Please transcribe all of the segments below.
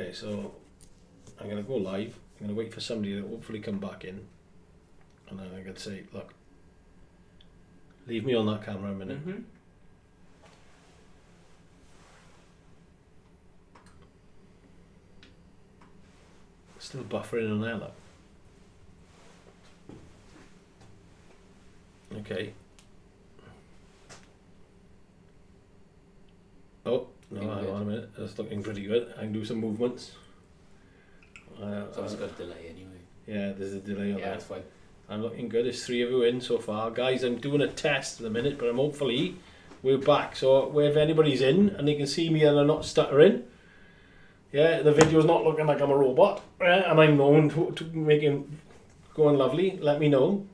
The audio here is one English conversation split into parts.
Okay, so I'm going to go live. I'm going to wait for somebody to hopefully come back in. And then I'm going to say, look, leave me on that camera a minute. Mm-hmm. Still buffering on there, look. Okay. Oh, no, hang on a minute. That's looking pretty good. I can do some movements. So it's got a delay anyway. Yeah, there's a delay on Yeah, that. that's fine. I'm looking good. There's 3 of you in so far. Guys, I'm doing a test at the minute, but I'm hopefully we're back. So if anybody's in and they can see me and I'm not stuttering, yeah, the video's not looking like I'm a robot, and I'm known to making going lovely, let me know.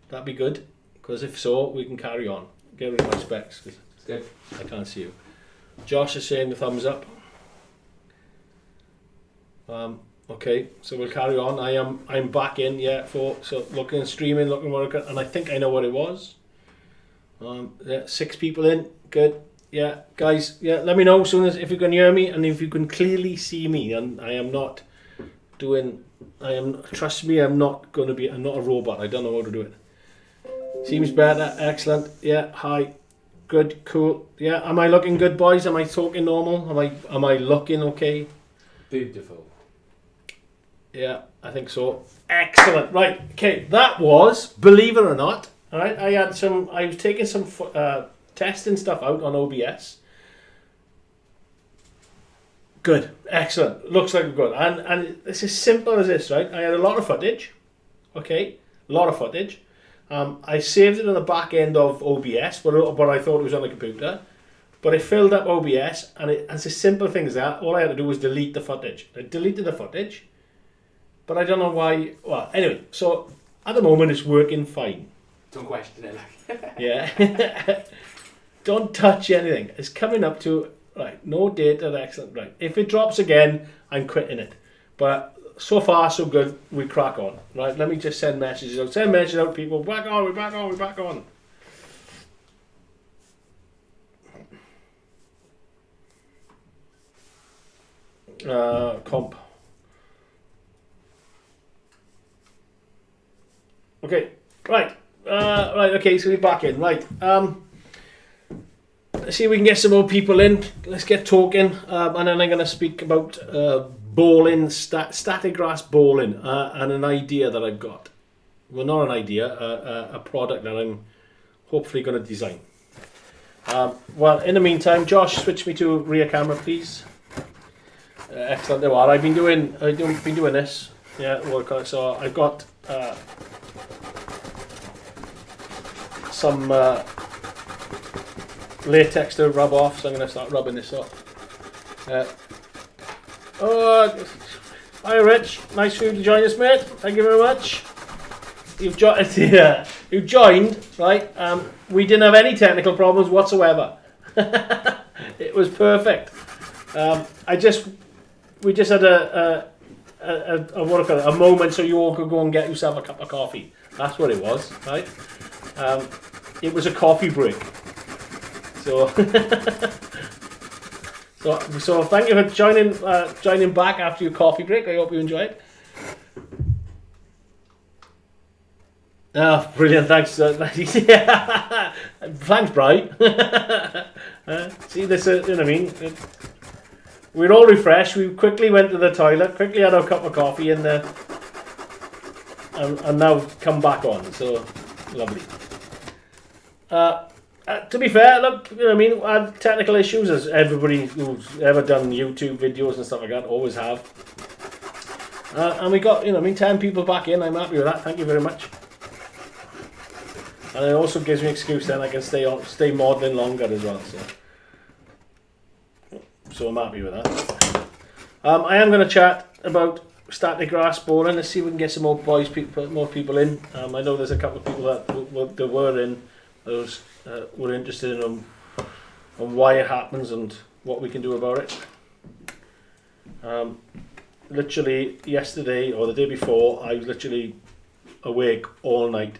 That'd be good, because if so, we can carry on. Get rid of my specs, because It's good. I can't see you. Josh is saying the thumbs up. Okay, so we'll carry on. I'm back in, yeah, so looking, streaming, looking working, and I think I know what it was. Yeah, 6 people in, good. Yeah, guys, yeah, let me know as soon as if you can hear me and if you can clearly see me. And trust me, I'm not a robot. I don't know how to do it. Seems better, excellent. Yeah, hi, good, cool. Yeah, am I looking good, boys? Am I talking normal? Am I looking okay? Beautiful. Yeah, I think so. Excellent. Right. Okay, that was, believe it or not, all right. I was taking some testing stuff out on OBS. Good. Excellent. Looks like we're good. And it's as simple as this, right? I had a lot of footage. Okay, a lot of footage. I saved it on the back end of OBS, but I thought it was on the computer. But I filled up OBS, and it's a simple thing as that. All I had to do was delete the footage. I deleted the footage. But I don't know why. Well, anyway, so at the moment it's working fine. Don't question it. Like. Yeah. Don't touch anything. It's coming up to, right, no data, excellent. Right. If it drops again, I'm quitting it. But so far, so good. We crack on. Right. Let me just send messages out. Send messages out, people. Back on, we're back on, we're back on. Comp. Okay, right, okay, so we're back in, right, let's see if we can get some more people in, let's get talking, and then I'm going to speak about bowling, static grass bowling, and an idea that I've got. Well, not an idea, a product that I'm hopefully going to design. Well, in the meantime, Josh, switch me to rear camera, please. Excellent, there are. I've been doing this, yeah, so I've got some latex to rub off, so I'm going to start rubbing this off. Hi Rich, nice for you to join us, mate. Thank you very much. You've joined, right? We didn't have any technical problems whatsoever. It was perfect. We just had a moment so you all could go and get yourself a cup of coffee. That's what it was, right? It was a coffee break. So, so thank you for joining back after your coffee break. I hope you enjoyed it. Oh, brilliant! Thanks. Thanks, Brian. See this? You know what I mean? We're all refreshed. We quickly went to the toilet, quickly had our cup of coffee, and now come back on. So lovely. To be fair, look, you know what I mean, I had technical issues, as everybody who's ever done YouTube videos and stuff like that always have. And we got, 10 people back in. I'm happy with that. Thank you very much. And it also gives me an excuse then I can stay modelling longer as well. So I'm happy with that. I am going to chat about static grass bowling. Let's see if we can get some more more people in. I know there's a couple of people that were in. Those were interested in why it happens and what we can do about it. Literally yesterday or the day before, I was literally awake all night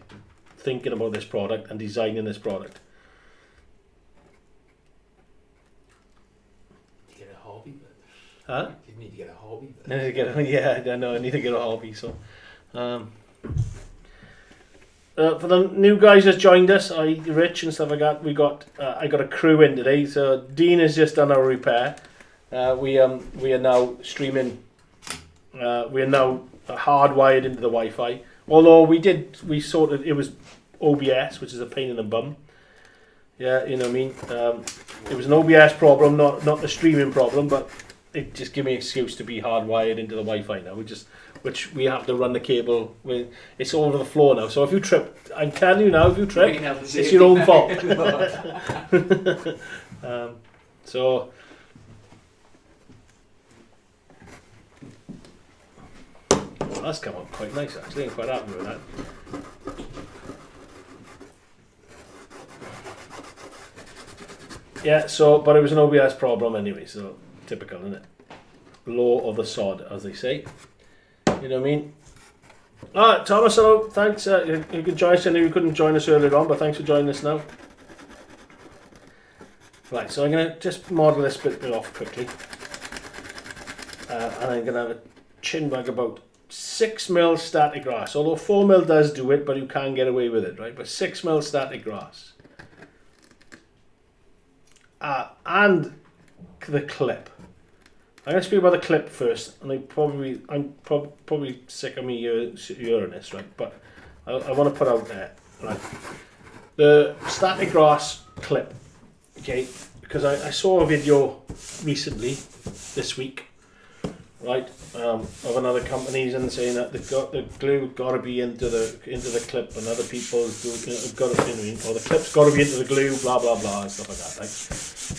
thinking about this product and designing this product. You get a hobby, Huh? Didn't need to get a hobby. I need to get I know I need to get a hobby. So, for the new guys that's joined us, Rich and stuff like that, I got a crew in today. So Dean has just done our repair. We are now streaming. We are now hardwired into the Wi-Fi. Although it was OBS, which is a pain in the bum. Yeah, you know what I mean. It was an OBS problem, not the streaming problem, but it just gave me an excuse to be hardwired into the Wi-Fi now, which we have to run the cable with. It's all over the floor now. So if you trip, I'm telling you now, if you trip, it's your own fault. So. Well, that's come up quite nice actually. I'm quite happy with that. Yeah, but it was an OBS problem anyway, so typical, isn't it? Law of the sod, as they say. You know what I mean? Alright, Thomas, hello, thanks. You can join us. I knew you couldn't join us earlier on, but thanks for joining us now. Right, so I'm going to just model this bit off quickly. And I'm going to have a chin bag about 6mm static grass. Although 4mm does do it, but you can get away with it, right? But 6mm static grass. And the clip. I'm going to speak about the clip first, and I'm probably sick of me hearing this, right? But I want to put out there, right? The static grass clip, okay? Because I saw a video recently, this week, right, of another companies and saying that the glue got to be into the clip, and other people got to, or the clip's got to be into the glue, blah blah blah and stuff like that, right?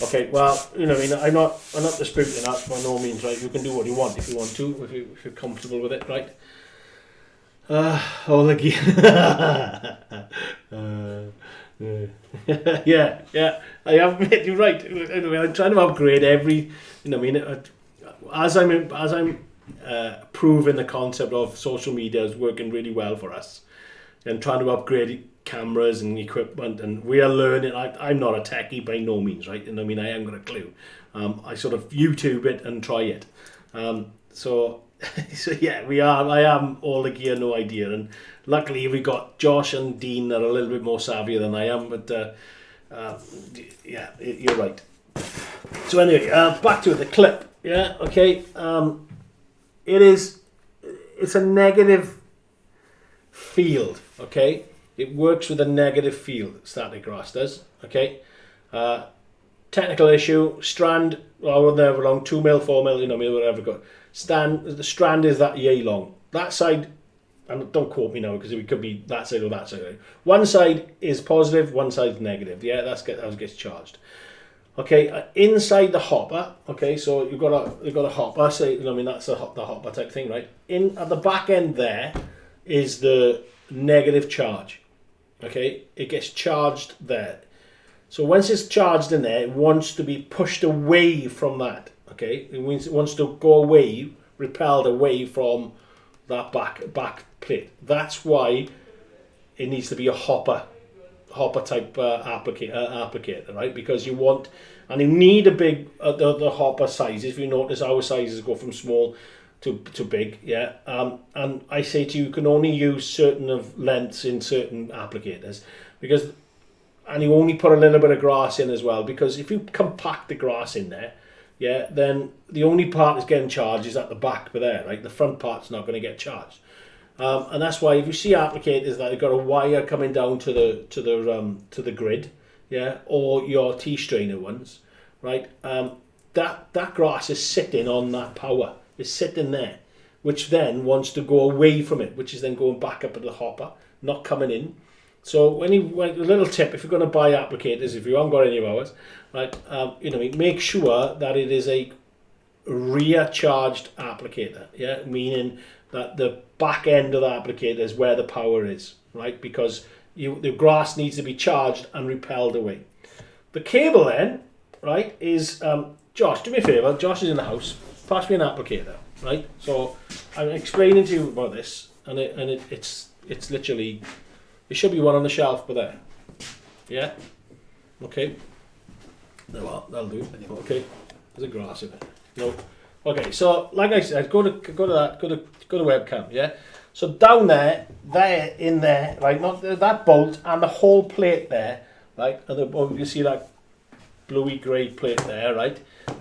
Okay, well, you know, I mean, I'm not disputing that by no means, right? You can do what you want if you want to, if you're comfortable with it, right? Yeah, I have made you right. Anyway, I'm trying to upgrade every, you know, I mean, as I'm proving the concept of social media is working really well for us, and trying to upgrade cameras and equipment, and we are learning. I'm not a techie by no means, right? And I mean, I haven't got a clue. I sort of YouTube it and try it. So yeah, I am all the gear, no idea. And luckily we got Josh and Dean that are a little bit more savvy than I am. But yeah, you're right. So anyway, back to the clip. Yeah, okay. It's a negative field, okay? It works with a negative field, static grass does, okay? Technical issue, strand, well, whatever long, 2mm, 4mm, you know, whatever got. The strand is that yay long. That side, and don't quote me now because it could be that side or that side. One side is positive, one side is negative. Yeah, that's how it gets charged. Okay, inside the hopper. Okay, so you've got a hopper. So you know, I mean, that's the hopper type thing, right? At the back end there is the negative charge. Okay, it gets charged there. So once it's charged in there, it wants to be pushed away from that. Okay, it wants to go away, repelled away from that back plate. That's why it needs to be a hopper type applicator, right? Because you need a big the hopper sizes. If you notice, our sizes go from small to big, yeah. And I say to you, you can only use certain of lengths in certain applicators and you only put a little bit of grass in as well, because if you compact the grass in there, yeah, then the only part that's getting charged is at the back there, right? The front part's not going to get charged. And that's why if you see applicators that have got a wire coming down to the grid, yeah, or your T-strainer ones, right? That grass is sitting on that power. It's sitting there, which then wants to go away from it, which is then going back up at the hopper, not coming in. So a little tip, if you're going to buy applicators, if you haven't got any of ours, right, you know, make sure that it is a rear charged applicator, yeah, meaning that the back end of the applicator is where the power is, right, because the grass needs to be charged and repelled away. The cable then, right, is, Josh, do me a favour, Josh is in the house, pass me an applicator, right, so I'm explaining to you about this, and it's literally, there should be one on the shelf, but there, yeah, okay, well, that'll do, okay, there's a grass in it, no, Okay, so like I said, go to webcam, yeah. So down there, in there, right, not that bolt and the whole plate there, right, and you see that bluey grey plate there, right?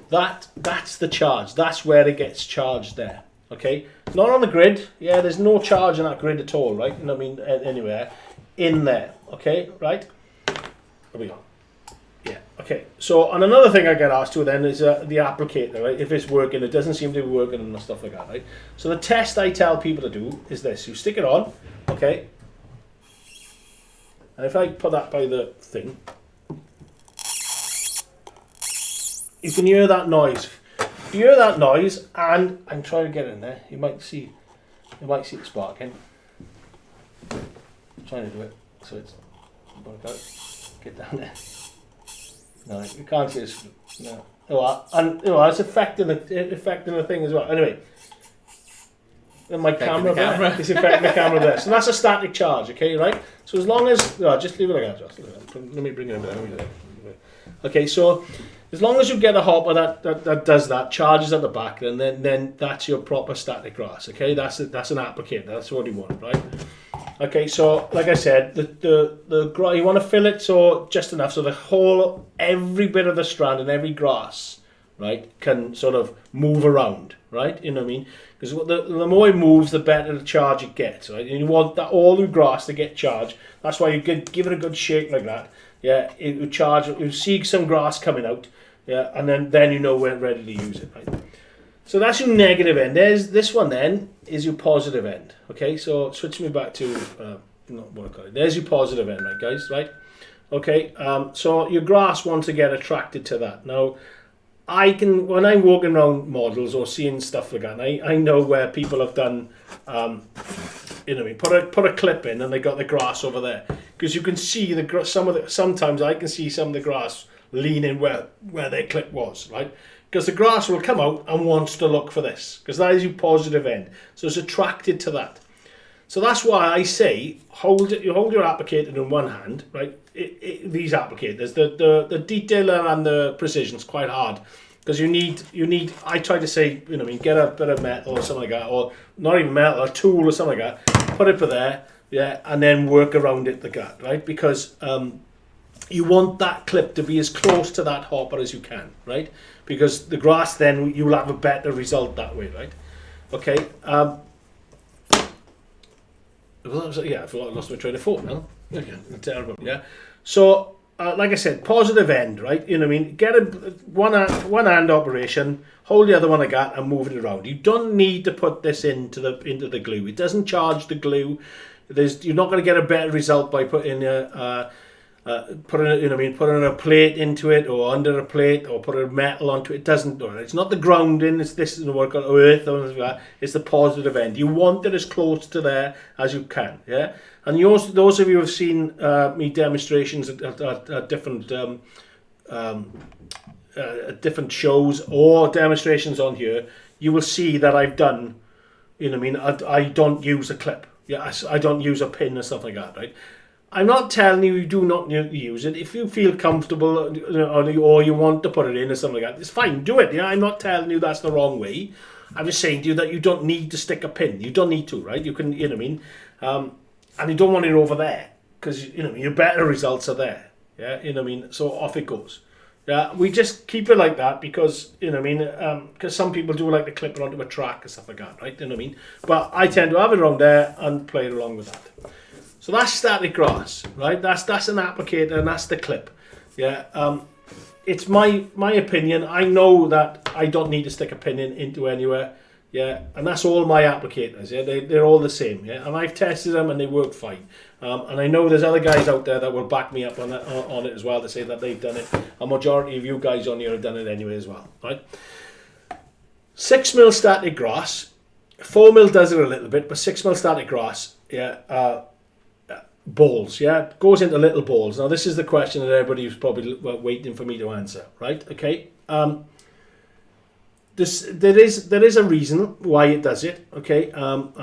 That's the charge. That's where it gets charged there. Okay, not on the grid. Yeah, there's no charge on that grid at all, right? You know what I mean? Anywhere in there. Okay, right? There we go. Yeah. Okay. So, and another thing I get asked to then is the applicator, right? If it's working, it doesn't seem to be working and stuff like that, right? So the test I tell people to do is this: you stick it on, okay, and if I put that by the thing, you can hear that noise. You hear that noise, and I'm trying to get in there. You might see it sparking. I'm trying to do it so it's work out. Get down there. No, you can't see it. No. Oh, and it's affecting the thing as well. Anyway, and my camera there. It's affecting the camera there. So that's a static charge, okay, right? So as long as just leave it like that. Let me bring it over there. Okay, so as long as you get a hopper that does that, charges at the back, and then that's your proper static grass. Okay, that's an applicator. That's what you want, right? Okay, so like I said, the you want to fill it so just enough so every bit of the strand and every grass, right, can sort of move around, right? You know what I mean? Because the more it moves, the better the charge it gets, right? And you want all the grass to get charged. That's why you give it a good shake like that. Yeah, it will charge. You see some grass coming out. Yeah, and then you know when ready to use it, right? So that's your negative end. There's this one then is your positive end. Okay, so switch me back to not what I call it. There's your positive end, right, guys? Right? Okay. So your grass wants to get attracted to that. Now, when I'm walking around models or seeing stuff like that, I know where people have done, put a clip in and they got the grass over there because you can see sometimes I can see some of the grass leaning where their clip was, right? Because the grass will come out and wants to look for this, because that is your positive end. So it's attracted to that. So that's why I say hold your applicator in one hand, right? These applicators, the detailer and the precision is quite hard because you need. I try to say, get a bit of metal or something like that, or not even metal, a tool or something like that. Put it for there, yeah, and then work around it like that, right? Because you want that clip to be as close to that hopper as you can, right? Because the grass, then you'll have a better result that way, right? Okay. Yeah, I forgot I lost my train of thought now. Okay, terrible. Yeah. So, like I said, positive end, right? You know what I mean? Get a one hand operation, hold the other one like that, and move it around. You don't need to put this into the glue. It doesn't charge the glue. You're not going to get a better result by putting putting a plate into it or under a plate or putting metal onto it. It doesn't do it. It's not the grounding. This is the work on earth or anything like that. It's the positive end. You want it as close to there as you can. Yeah. And those of you who have seen me demonstrations at different shows or demonstrations on here, you will see that I've done. I don't use a clip. Yeah, I don't use a pin or stuff like that. Right. I'm not telling you do not use it. If you feel comfortable or you want to put it in or something like that, it's fine. Do it. Yeah, I'm not telling you that's the wrong way. I'm just saying to you that you don't need to stick a pin. You don't need to, right? You can, and you don't want it over there because your better results are there. Yeah, so off it goes. Yeah, we just keep it like that because because some people do like to clip it onto a track and stuff like that, right? You know what I mean? But I tend to have it around there and play along with that. So that's static grass, right? That's an applicator and that's the clip. Yeah. It's my opinion. I know that I don't need to stick a pin into anywhere. Yeah. And that's all my applicators. Yeah. They're all the same. Yeah. And I've tested them and they work fine. And I know there's other guys out there that will back me up on it as well to say that they've done it. A majority of you guys on here have done it anyway as well, right? 6mm static grass. 4mm does it a little bit, but 6mm static grass. Yeah. Balls, yeah, goes into little balls. Now this is the question that everybody's probably waiting for me to answer, right? Okay. There is a reason why it does it, okay? I'm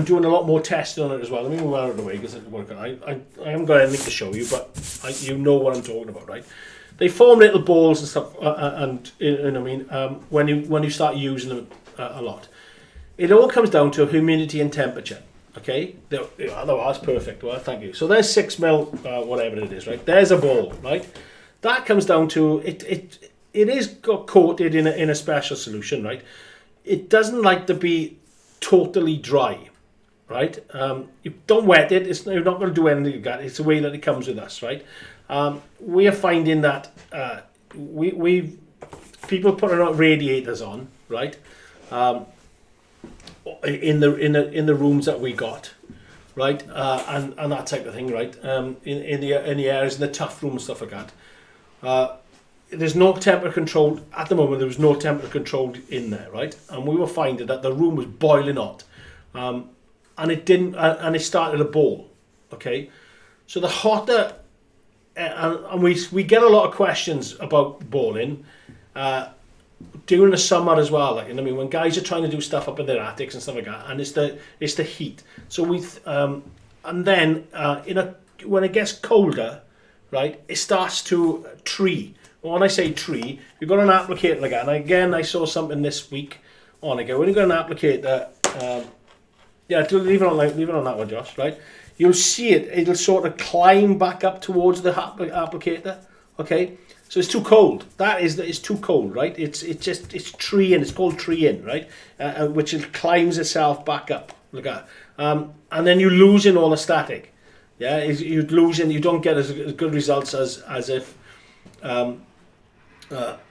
doing a lot more testing on it as well. Let me move out of the way because I haven't got anything to show you, but you know what I'm talking about, right? they form little balls and stuff, and you know what I mean, when you start using them a lot. It all comes down to humidity and temperature. Okay, otherwise perfect. Well, thank you. So there's 6 mil, whatever it is, right? There's a ball, right? That comes down to it is got coated in a special solution, right? It doesn't like to be totally dry, right? You don't wet it. You're not going to do anything like that. It's the way that it comes with us, right? We are finding that we people putting radiators on, right? In the rooms that we got, right, and that type of thing, right, in the areas in the tough room and stuff like that. There's no temperature control at the moment. There was no temperature control in there, right, and we were finding that the room was boiling hot, and it didn't, and it started a boil. Okay, so the hotter, and we get a lot of questions about boiling. During the summer as well, like, you know what I mean, when guys are trying to do stuff up in their attics and stuff like that, and it's the heat. So and then when it gets colder, right, it starts to tree. Well, when I say tree, you've got an applicator like that. And again, I saw something this week on again. When you've got an applicator, leave it on that one, Josh. Right, you'll see it. It'll sort of climb back up towards the applicator. Okay. So it's too cold. It's too cold, right? It's treeing. It's called treeing, right? Which it climbs itself back up. Look at that. And then you're losing all the static. Yeah, you're losing. You don't get as good results as if you know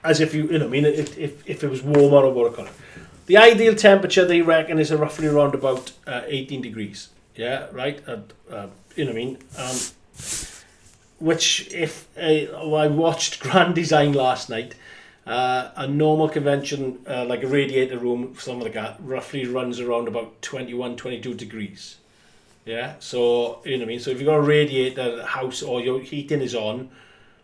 what I mean, if it was warmer or whatever. The ideal temperature they reckon is roughly around about 18 degrees. Yeah, right. You know what I mean. Which, I watched Grand Design last night, a normal convention, like a radiator room, something like that, roughly runs around about 21, 22 degrees. Yeah, so, you know what I mean? So if you've got a radiator house or your heating is on,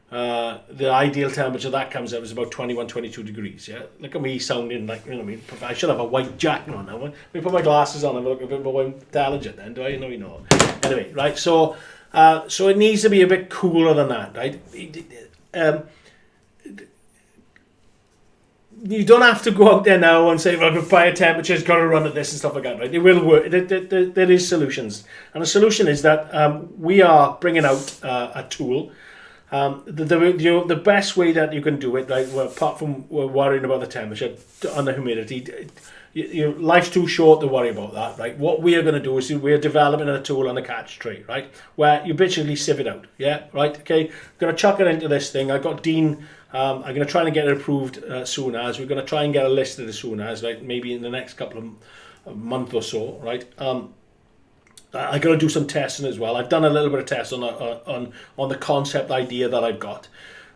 the ideal temperature that comes up is about 21, 22 degrees. Yeah, look at me sounding like, you know what I mean? I should have a white jacket on now. Let me put my glasses on and look a bit more intelligent then, do I? No, you know. Anyway, right, so it needs to be a bit cooler than that, right? You don't have to go out there now and say, well, the fire temperature's got to run at this and stuff like that, right? It will work. There is solutions. And the solution is that we are bringing out a tool. The best way that you can do it, right, well, apart from worrying about the temperature and the humidity, your life's too short to worry about that, right? What we are going to do is we're developing a tool on a catch tray, right, where you basically sieve it out, yeah, right, okay, I'm going to chuck it into this thing. I've got Dean, I'm going to try and get it approved soon as, we're going to try and get it listed as soon as, right, maybe in the next couple of months or so, right. I got to do some testing as well. I've done a little bit of testing on the concept idea that I've got.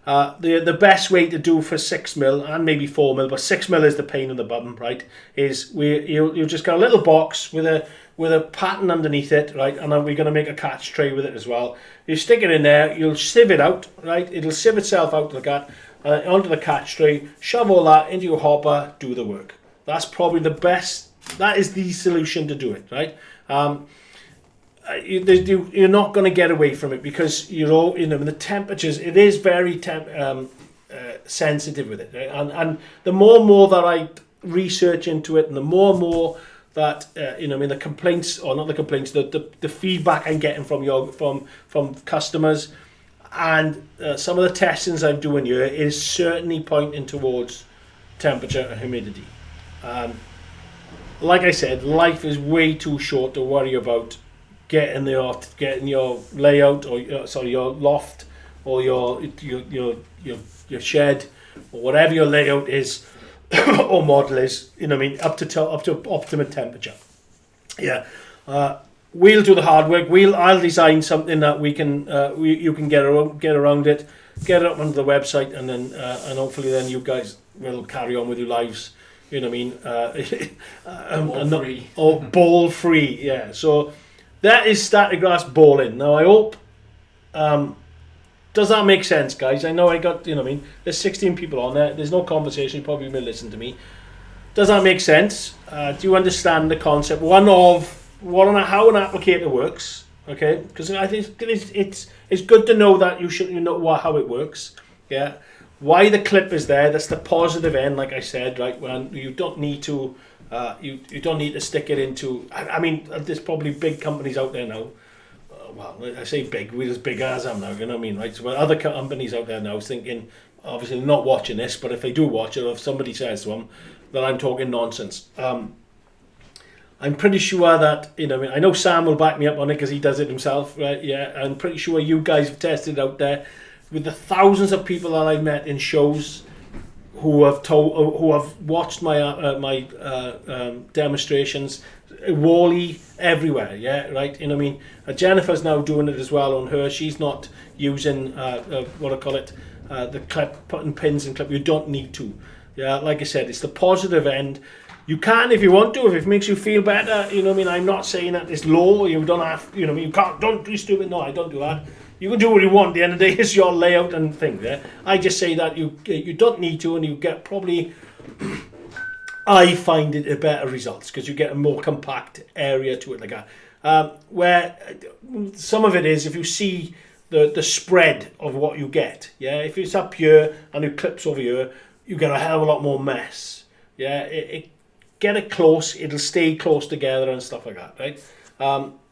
The best way to do for 6mm and maybe 4mm, but 6mm is the pain in the bum, right? Is you just got a little box with a pattern underneath it, right? And then we're going to make a catch tray with it as well. You stick it in there, you'll sieve it out, right? It'll sieve itself out like that onto the catch tray. Shove all that into your hopper, do the work. That's probably the best. That is the solution to do it, right? You're not going to get away from it because the temperatures. It is very sensitive with it, right? And the more and more that I research into it, and the more and more that the complaints, or not the complaints, the feedback I'm getting from customers, and some of the testings I'm doing here is certainly pointing towards temperature and humidity. Like I said, life is way too short to worry about getting your layout or your loft or your shed or whatever your layout is or model is, up to optimum temperature. Yeah, we'll do the hard work. I'll design something that we can you can get around it, get it up onto the website, and then and hopefully then you guys will carry on with your lives. You know what I mean? Ball free. Yeah. So. That is static grass bowling. Now I hope, does that make sense, guys? I know I got, there's 16 people on there. There's no conversation. You probably will listen to me. Does that make sense? Do you understand the concept? How an applicator works, okay? Because I think it's good to know that you know how it works. Yeah. Why the clip is there, that's the positive end, like I said, right? When you don't need to, you don't need to stick it into. I mean, there's probably big companies out there now. Well, I say big, we're as big as I'm now. You know what I mean, right? So other companies out there now thinking, obviously not watching this, but if they do watch it, or if somebody says to them that I'm talking nonsense, I'm pretty sure that, you know, I know Sam will back me up on it because he does it himself, right? Yeah, I'm pretty sure you guys have tested it out there with the thousands of people that I've met in shows who have watched my demonstrations, Wally everywhere, yeah, right. You know what I mean? Jennifer's now doing it as well on her. She's not using what I call it, the clip, putting pins and clip. You don't need to. Yeah, like I said, it's the positive end. You can if you want to, if it makes you feel better. You know what I mean? I'm not saying that it's low. You don't have, you know what I mean? You can't, don't be stupid. No, I don't do that. You can do what you want. At the end of the day, it's your layout and thing there. I just say that you don't need to, and you get probably, I find it a better results because you get a more compact area to it like that. Where some of it is, if you see the spread of what you get, yeah, if it's up here and it clips over here, you get a hell of a lot more mess. Yeah, get it close, it'll stay close together and stuff like that, right?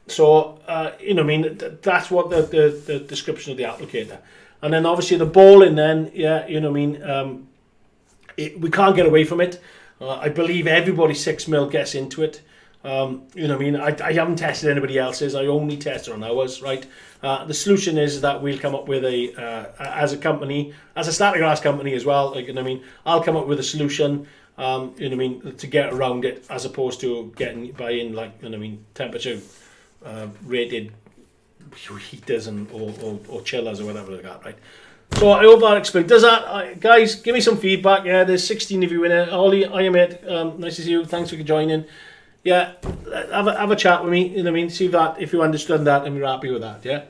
So, you know what I mean, that's what the description of the applicator. And then obviously the balling then, yeah, you know what I mean, we can't get away from it. I believe everybody 6mm gets into it. You know what I mean, I haven't tested anybody else's, I only tested on ours, right? The solution is that we'll come up with as a company, as a static glass company as well, like, you know what I mean, I'll come up with a solution, you know what I mean, to get around it, as opposed to buying, like, you know what I mean, temperature rated heaters or chillers or whatever like that, right? So I hope that explains. Does that, guys? Give me some feedback. Yeah, there's 16 of you in it. Ollie, I am it. Nice to see you. Thanks for joining. Yeah, have a chat with me. You know what I mean? See if you understood that and you're happy with that. Yeah.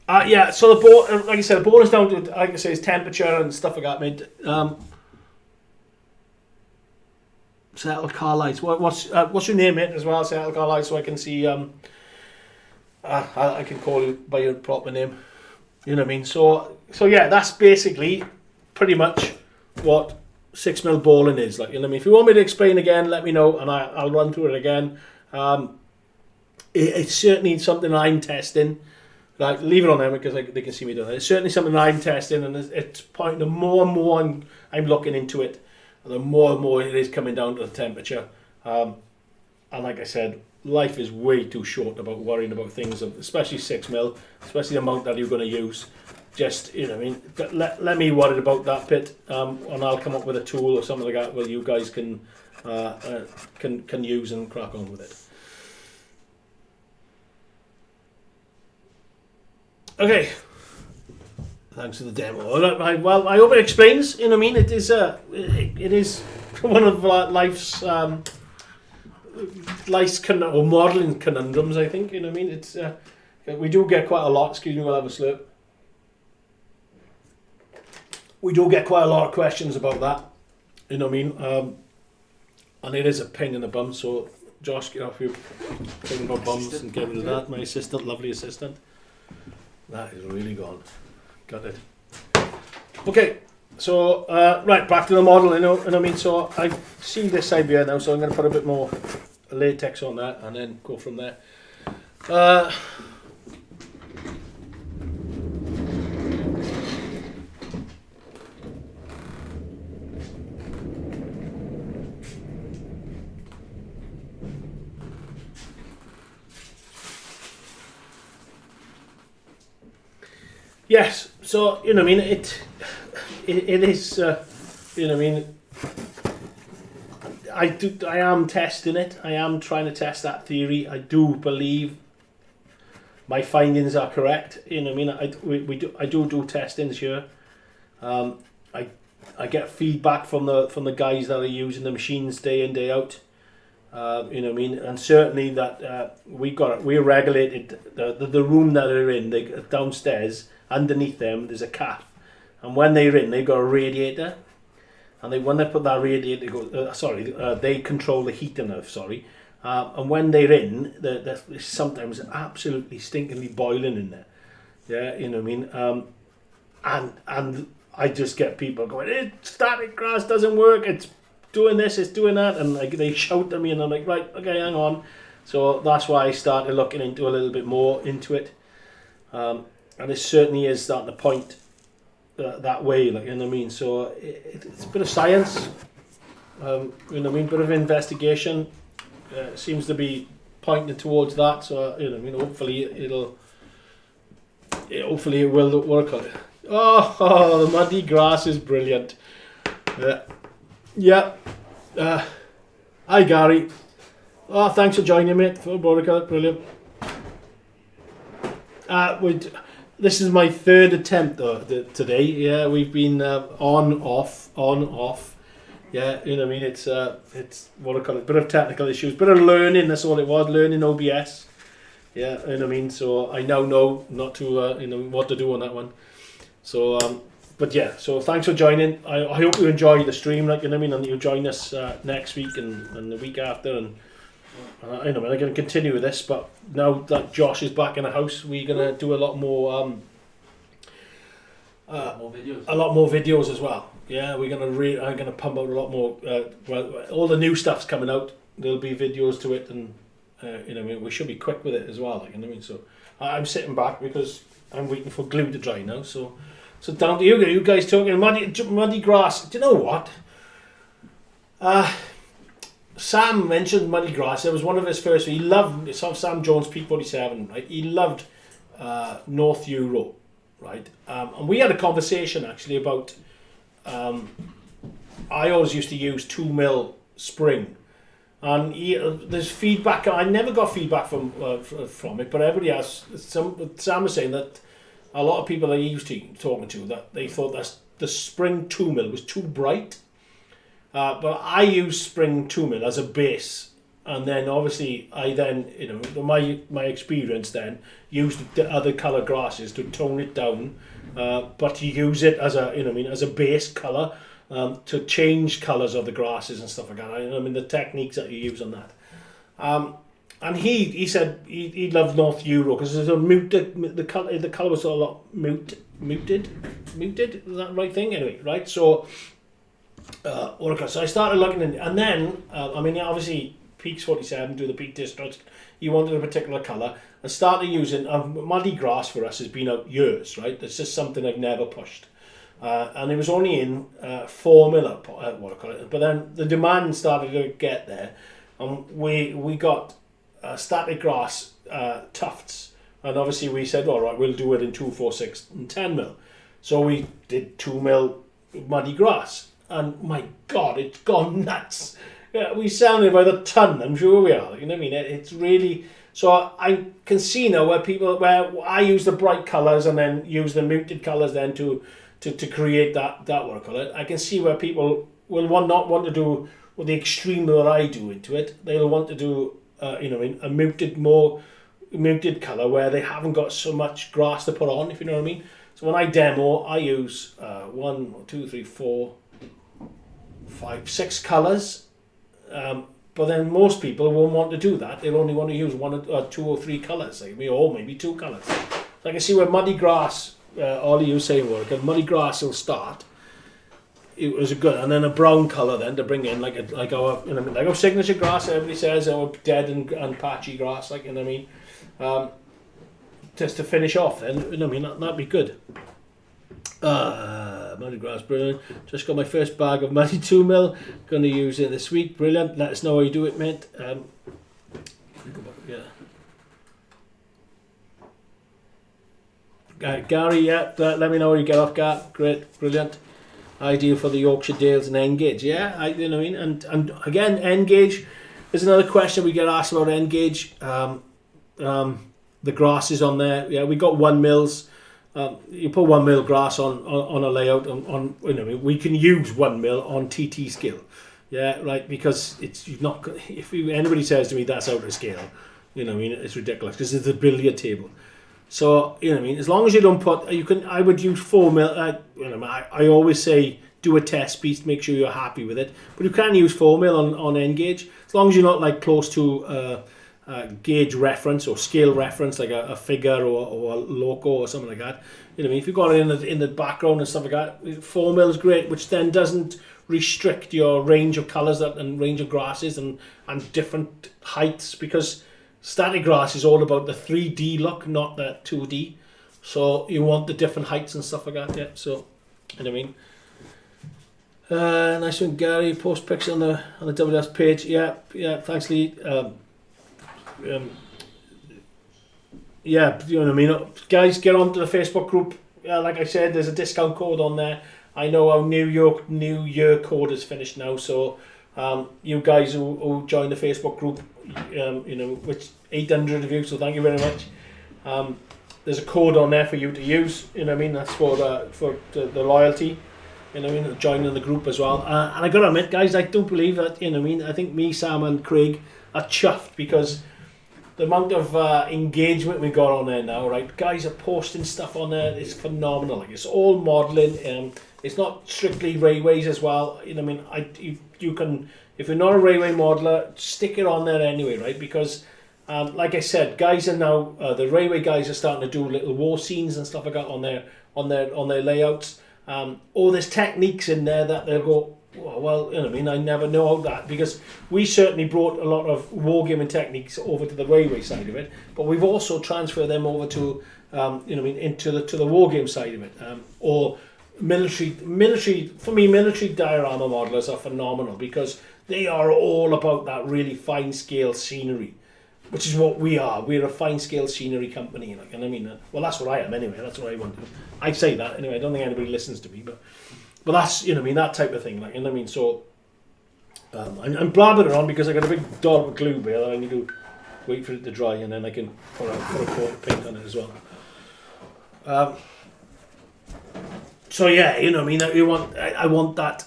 Yeah. So the ball, like I said, the ball is down to, like I say, is temperature and stuff like that. Made. Settled car lights. What's your name, mate? As well, settled car lights, so I can see. I can call you by your proper name. You know what I mean? So yeah, that's basically pretty much what 6mm balling is. Like, you know what I mean? If you want me to explain again, let me know and I'll run through it again. It's certainly something I'm testing. Like, leave it on them because they can see me doing it. It's certainly something I'm testing, and it's pointing the more and more I'm looking into it, the more and more it is coming down to the temperature. And like I said, life is way too short about worrying about things, especially 6mm, especially the amount that you're going to use. Just, you know what I mean, let me worry about that bit, and I'll come up with a tool or something like that where you guys can use and crack on with it. Okay, thanks for the demo. Well, I hope it explains. You know what I mean? It is one of life's or modelling conundrums, I think. You know what I mean? It's we do get quite a lot. Excuse me, we'll have a slurp. We do get quite a lot of questions about that. You know what I mean? And it is a pain in the bum. So, Josh, get off your thing about bums and get rid of that. My assistant, lovely assistant. That is really gone. Got it. Okay. So, right, back to the model, you know what I mean? So, I see this side here now, so I'm going to put a bit more latex on that and then go from there. Yes, so, you know what I mean, it is, you know what I mean, I am testing it. I am trying to test that theory. I do believe my findings are correct. You know what I mean? I do testings here. I get feedback from the guys that are using the machines day in, day out. You know what I mean? And certainly that we're regulated. The room that they're in, downstairs underneath them, there's a calf, and when they're in, they've got a radiator. And when they put that radiator, they control the heating of, And when they're in, they're sometimes absolutely stinkingly boiling in there. Yeah, you know what I mean? And I just get people going, static grass doesn't work, it's doing this, it's doing that, and like, they shout at me, and I'm like, right, okay, hang on. So that's why I started looking into a little bit more into it. And it certainly is starting to point that way, like, you know what I mean? So it's a bit of science, you know what I mean? Bit of investigation seems to be pointing towards that. So you know what I mean? Hopefully it will work on it. Oh, the muddy grass is brilliant. Yeah. Hi Gary. Oh, thanks for joining me, for Borica, brilliant. This is my third attempt today. Yeah, we've been on, off. Yeah, you know what I mean. It's what I call it, bit of technical issues, bit of learning. That's all it was, learning OBS. Yeah, you know what I mean. So I now know not to, what to do on that one. So, but yeah. So thanks for joining. I hope you enjoy the stream, like, you know what I mean, and you'll join us next week and the week after, and I'm going to continue with this. But now that Josh is back in the house, we're going to do a lot more videos. A lot more videos as well. Yeah, we're going to I'm going to pump out a lot more. All the new stuff's coming out. There'll be videos to it, and we should be quick with it as well. Like, you know what I mean. So I'm sitting back because I'm waiting for glue to dry now. So down to you. You guys talking muddy grass. Do you know what? Sam mentioned muddy grass. It was one of his first. He loved Sam Jones P47. Right, he loved North Euro. Right, and we had a conversation actually about. I always used to use 2mm spring, and there's feedback. I never got feedback from it, but everybody has. Sam was saying that a lot of people that he used to talking to, that they thought that the spring 2mm was too bright. But I use spring 2mm as a base, and then obviously I then, my experience then used the other colour grasses to tone it down, but to use it as as a base colour, to change colours of the grasses and stuff like that. The techniques that you use on that. And he said he loved North Euro because there's a muted, the colour was a lot muted. Is that the right thing? Anyway, right, so. So I started looking in, and then obviously Peaks 47 do the Peak District. He wanted a particular colour, and started using muddy grass for us has been out years, right? It's just something I've never pushed, and it was only in 4mm, but then the demand started to get there, and we got static grass tufts, and obviously we said, all right, we'll do it in 2, 4, 6, and 10mm. So we did 2mm muddy grass. And my God, it's gone nuts. Yeah, we sound it by the ton, I'm sure we are. You know what I mean? It's really... So I can see now where I use the bright colours and then use the muted colours then to create that work on it. I can see where people will not want to do with the extreme that I do into it. They'll want to do, a muted colour where they haven't got so much grass to put on, if you know what I mean. So when I demo, I use 1, 2, 3, 4... 5, 6 colours, but then most people won't want to do that. They'll only want to use 1 or 2 or 3 colours, like or maybe 2 colours. So I can see where muddy grass, Ollie, you saying work, and muddy grass will start. It was a good, and then a brown colour then to bring in like our signature grass. Everybody says our dead and patchy grass, like, you know what I mean. Just to finish off, then, you know what I mean. That'd be good. Muddy grass, brilliant. Just got my first bag of muddy 2mm. Going to use it this week. Brilliant. Let us know how you do it, mate. Gary, yeah. Let me know how you get off, Gar. Great, brilliant. Ideal for the Yorkshire Dales and N-Gauge. Yeah, you know what I mean. And again, N-Gauge. There's another question we get asked about N-Gauge. The grass is on there. Yeah, we got 1mm. You put 1mm grass on a layout on we can use 1mm on TT scale, yeah, right, because it's not, if anybody says to me that's out of scale, it's ridiculous because it's a billiard table. So as long as you don't put, I would use 4mm. I always say do a test piece, make sure you're happy with it. But you can use 4 mil on end gauge, as long as you're not like close to gauge reference or scale reference, like a figure or a loco or something like that. You know what I mean? If you've got it in the background and stuff like that, 4 mil is great, which then doesn't restrict your range of colours and range of grasses and different heights, because static grass is all about the 3D look, not the 2D. So you want the different heights and stuff like that. Yeah. So, you know what I mean? Nice one, Gary. Post picture on the WWS page. Yeah. Thanks, Lee. Yeah, you know what I mean. Guys, get onto the Facebook group. Like I said, there's a discount code on there. I know our New Year code is finished now, so you guys who join the Facebook group, you know, which 800 of you, so thank you very much. There's a code on there for you to use. You know what I mean? That's for the loyalty. You know what I mean? Joining the group as well. And I gotta admit, guys, I don't believe that. You know what I mean? I think me, Sam, and Craig are chuffed because the amount of engagement we got on there now, right? Guys are posting stuff on there. It's phenomenal. Like, it's all modelling. It's not strictly railways as well. You know what I mean? You can, if you're not a railway modeler, stick it on there anyway, right? Because, like I said, guys are now the railway guys are starting to do little war scenes and stuff like that on their layouts. Or there's techniques in there that they'll go, well, you know what I mean, I never know that, because we certainly brought a lot of wargaming techniques over to the railway side of it, but we've also transferred them over to, you know what I mean, into the wargame side of it, or military. For me, military diorama modelers are phenomenal because they are all about that really fine scale scenery, which is what we are. We're a fine scale scenery company, like, and I mean, well, that's what I am anyway. That's what I want to do. I say that anyway. I don't think anybody listens to me, but that's, you know what I mean, that type of thing, like, you know what I mean. So I'm blabbering on because I got a big dollop of glue here that I need to wait for it to dry, and then I can put a coat of paint on it as well. So yeah, you know what I mean. I want that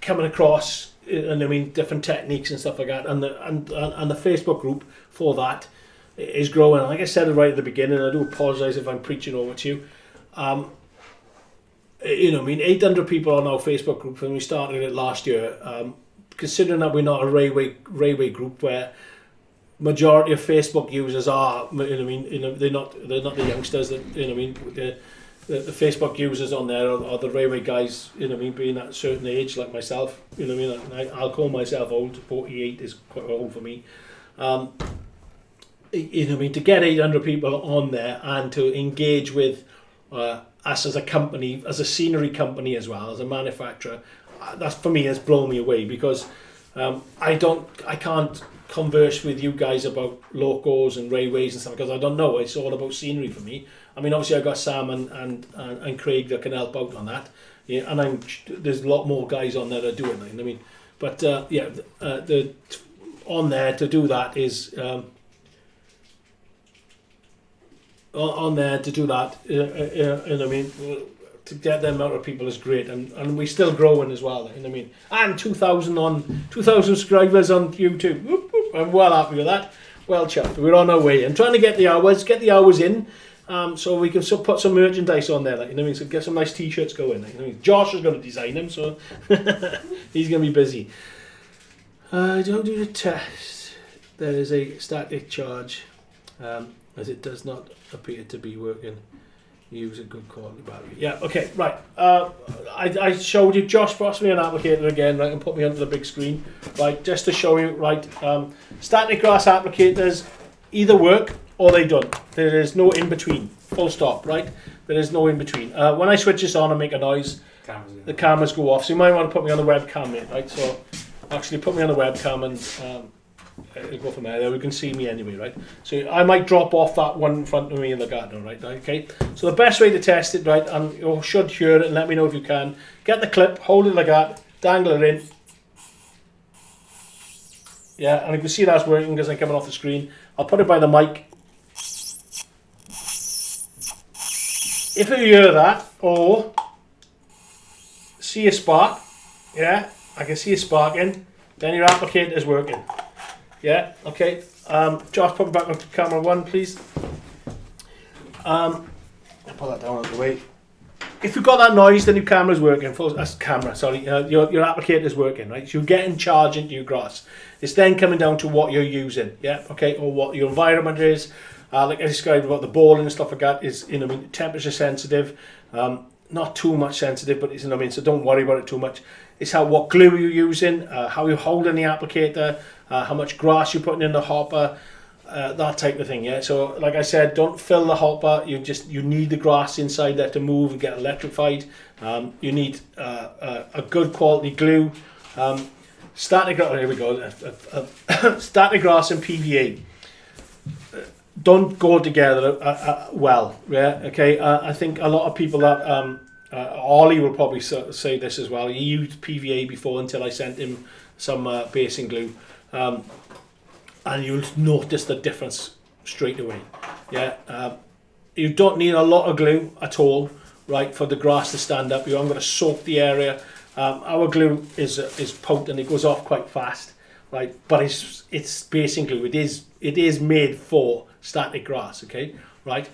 coming across, and I mean, different techniques and stuff like that, and the Facebook group for that is growing. Like I said right at the beginning, I do apologise if I'm preaching over to you. You know, I mean, 800 people on our Facebook group when we started it last year. Considering that we're not a railway group where majority of Facebook users are, you know what I mean, you know, they're not the youngsters that, you know what I mean, the Facebook users on there are the railway guys, you know what I mean, being at a certain age like myself, you know what I mean. I'll call myself old. 48 is quite old for me. You know what I mean, to get 800 people on there and to engage with us as a company, as a scenery company as well, as a manufacturer, that for me has blown me away, because I can't converse with you guys about locos and railways and stuff, because I don't know. It's all about scenery for me. I mean, obviously I've got Sam and Craig that can help out on that, yeah, and there's a lot more guys on there that do it, you know what I mean. But yeah, the on there to do that is on there to do that, you know what I mean, to get them out of people is great, and we're still growing as well, you know what I mean. And 2,000 subscribers on YouTube. Whoop, whoop. I'm well happy with that. Well chuffed. We're on our way. I'm trying to get the hours in, so we can put some merchandise on there, like, you know what I mean. So get some nice t-shirts going. Like, you know what I mean? Josh is going to design them, so he's going to be busy. Don't do the test. There is a static charge, as it does not appear to be working. Use a good quality battery. Yeah, okay, right. I showed you, Josh passed me an applicator again, right, and put me onto the big screen, right, just to show you, right, static grass applicators either work or they don't. There is no in between, full stop, right? There is no in between. When I switch this on and make a noise, the cameras go off. So you might want to put me on the webcam, mate, right? So actually put me on the webcam and go from there. We can see me anyway, right? So I might drop off that one in front of me in the garden, right? Okay. So the best way to test it, right, and you should hear it and let me know if you can. Get the clip, hold it like that, dangle it in. Yeah, and you can see that's working because I'm coming off the screen. I'll put it by the mic. If you hear that or see a spark, yeah, I can see a sparking, then your applicator is working. Yeah, okay. Josh, put me back on camera 1, please. I'll put that down out of the way. if you've got that noise, then your camera's working. Your applicator's working, right? So you're getting charge into your grass. It's then coming down to what you're using, yeah, okay, or what your environment is. Like I described about the balling and stuff like that is, temperature sensitive, not too much sensitive, but it's, so don't worry about it too much. It's what glue you're using, how you're holding the applicator, how much grass you're putting in the hopper, that type of thing, yeah. So like I said, don't fill the hopper. You need the grass inside there to move and get electrified. You need a good quality glue. Static grass. Here we go. Static grass and PVA don't go together well. Yeah. Okay. I think a lot of people that Ollie will probably say this as well. He used PVA before until I sent him some basing glue. And you'll notice the difference straight away. Yeah, you don't need a lot of glue at all, right, for the grass to stand up. I'm going to soak the area. Our glue is potent, it goes off quite fast, right? But it's basing glue. It is made for static grass. Okay, right.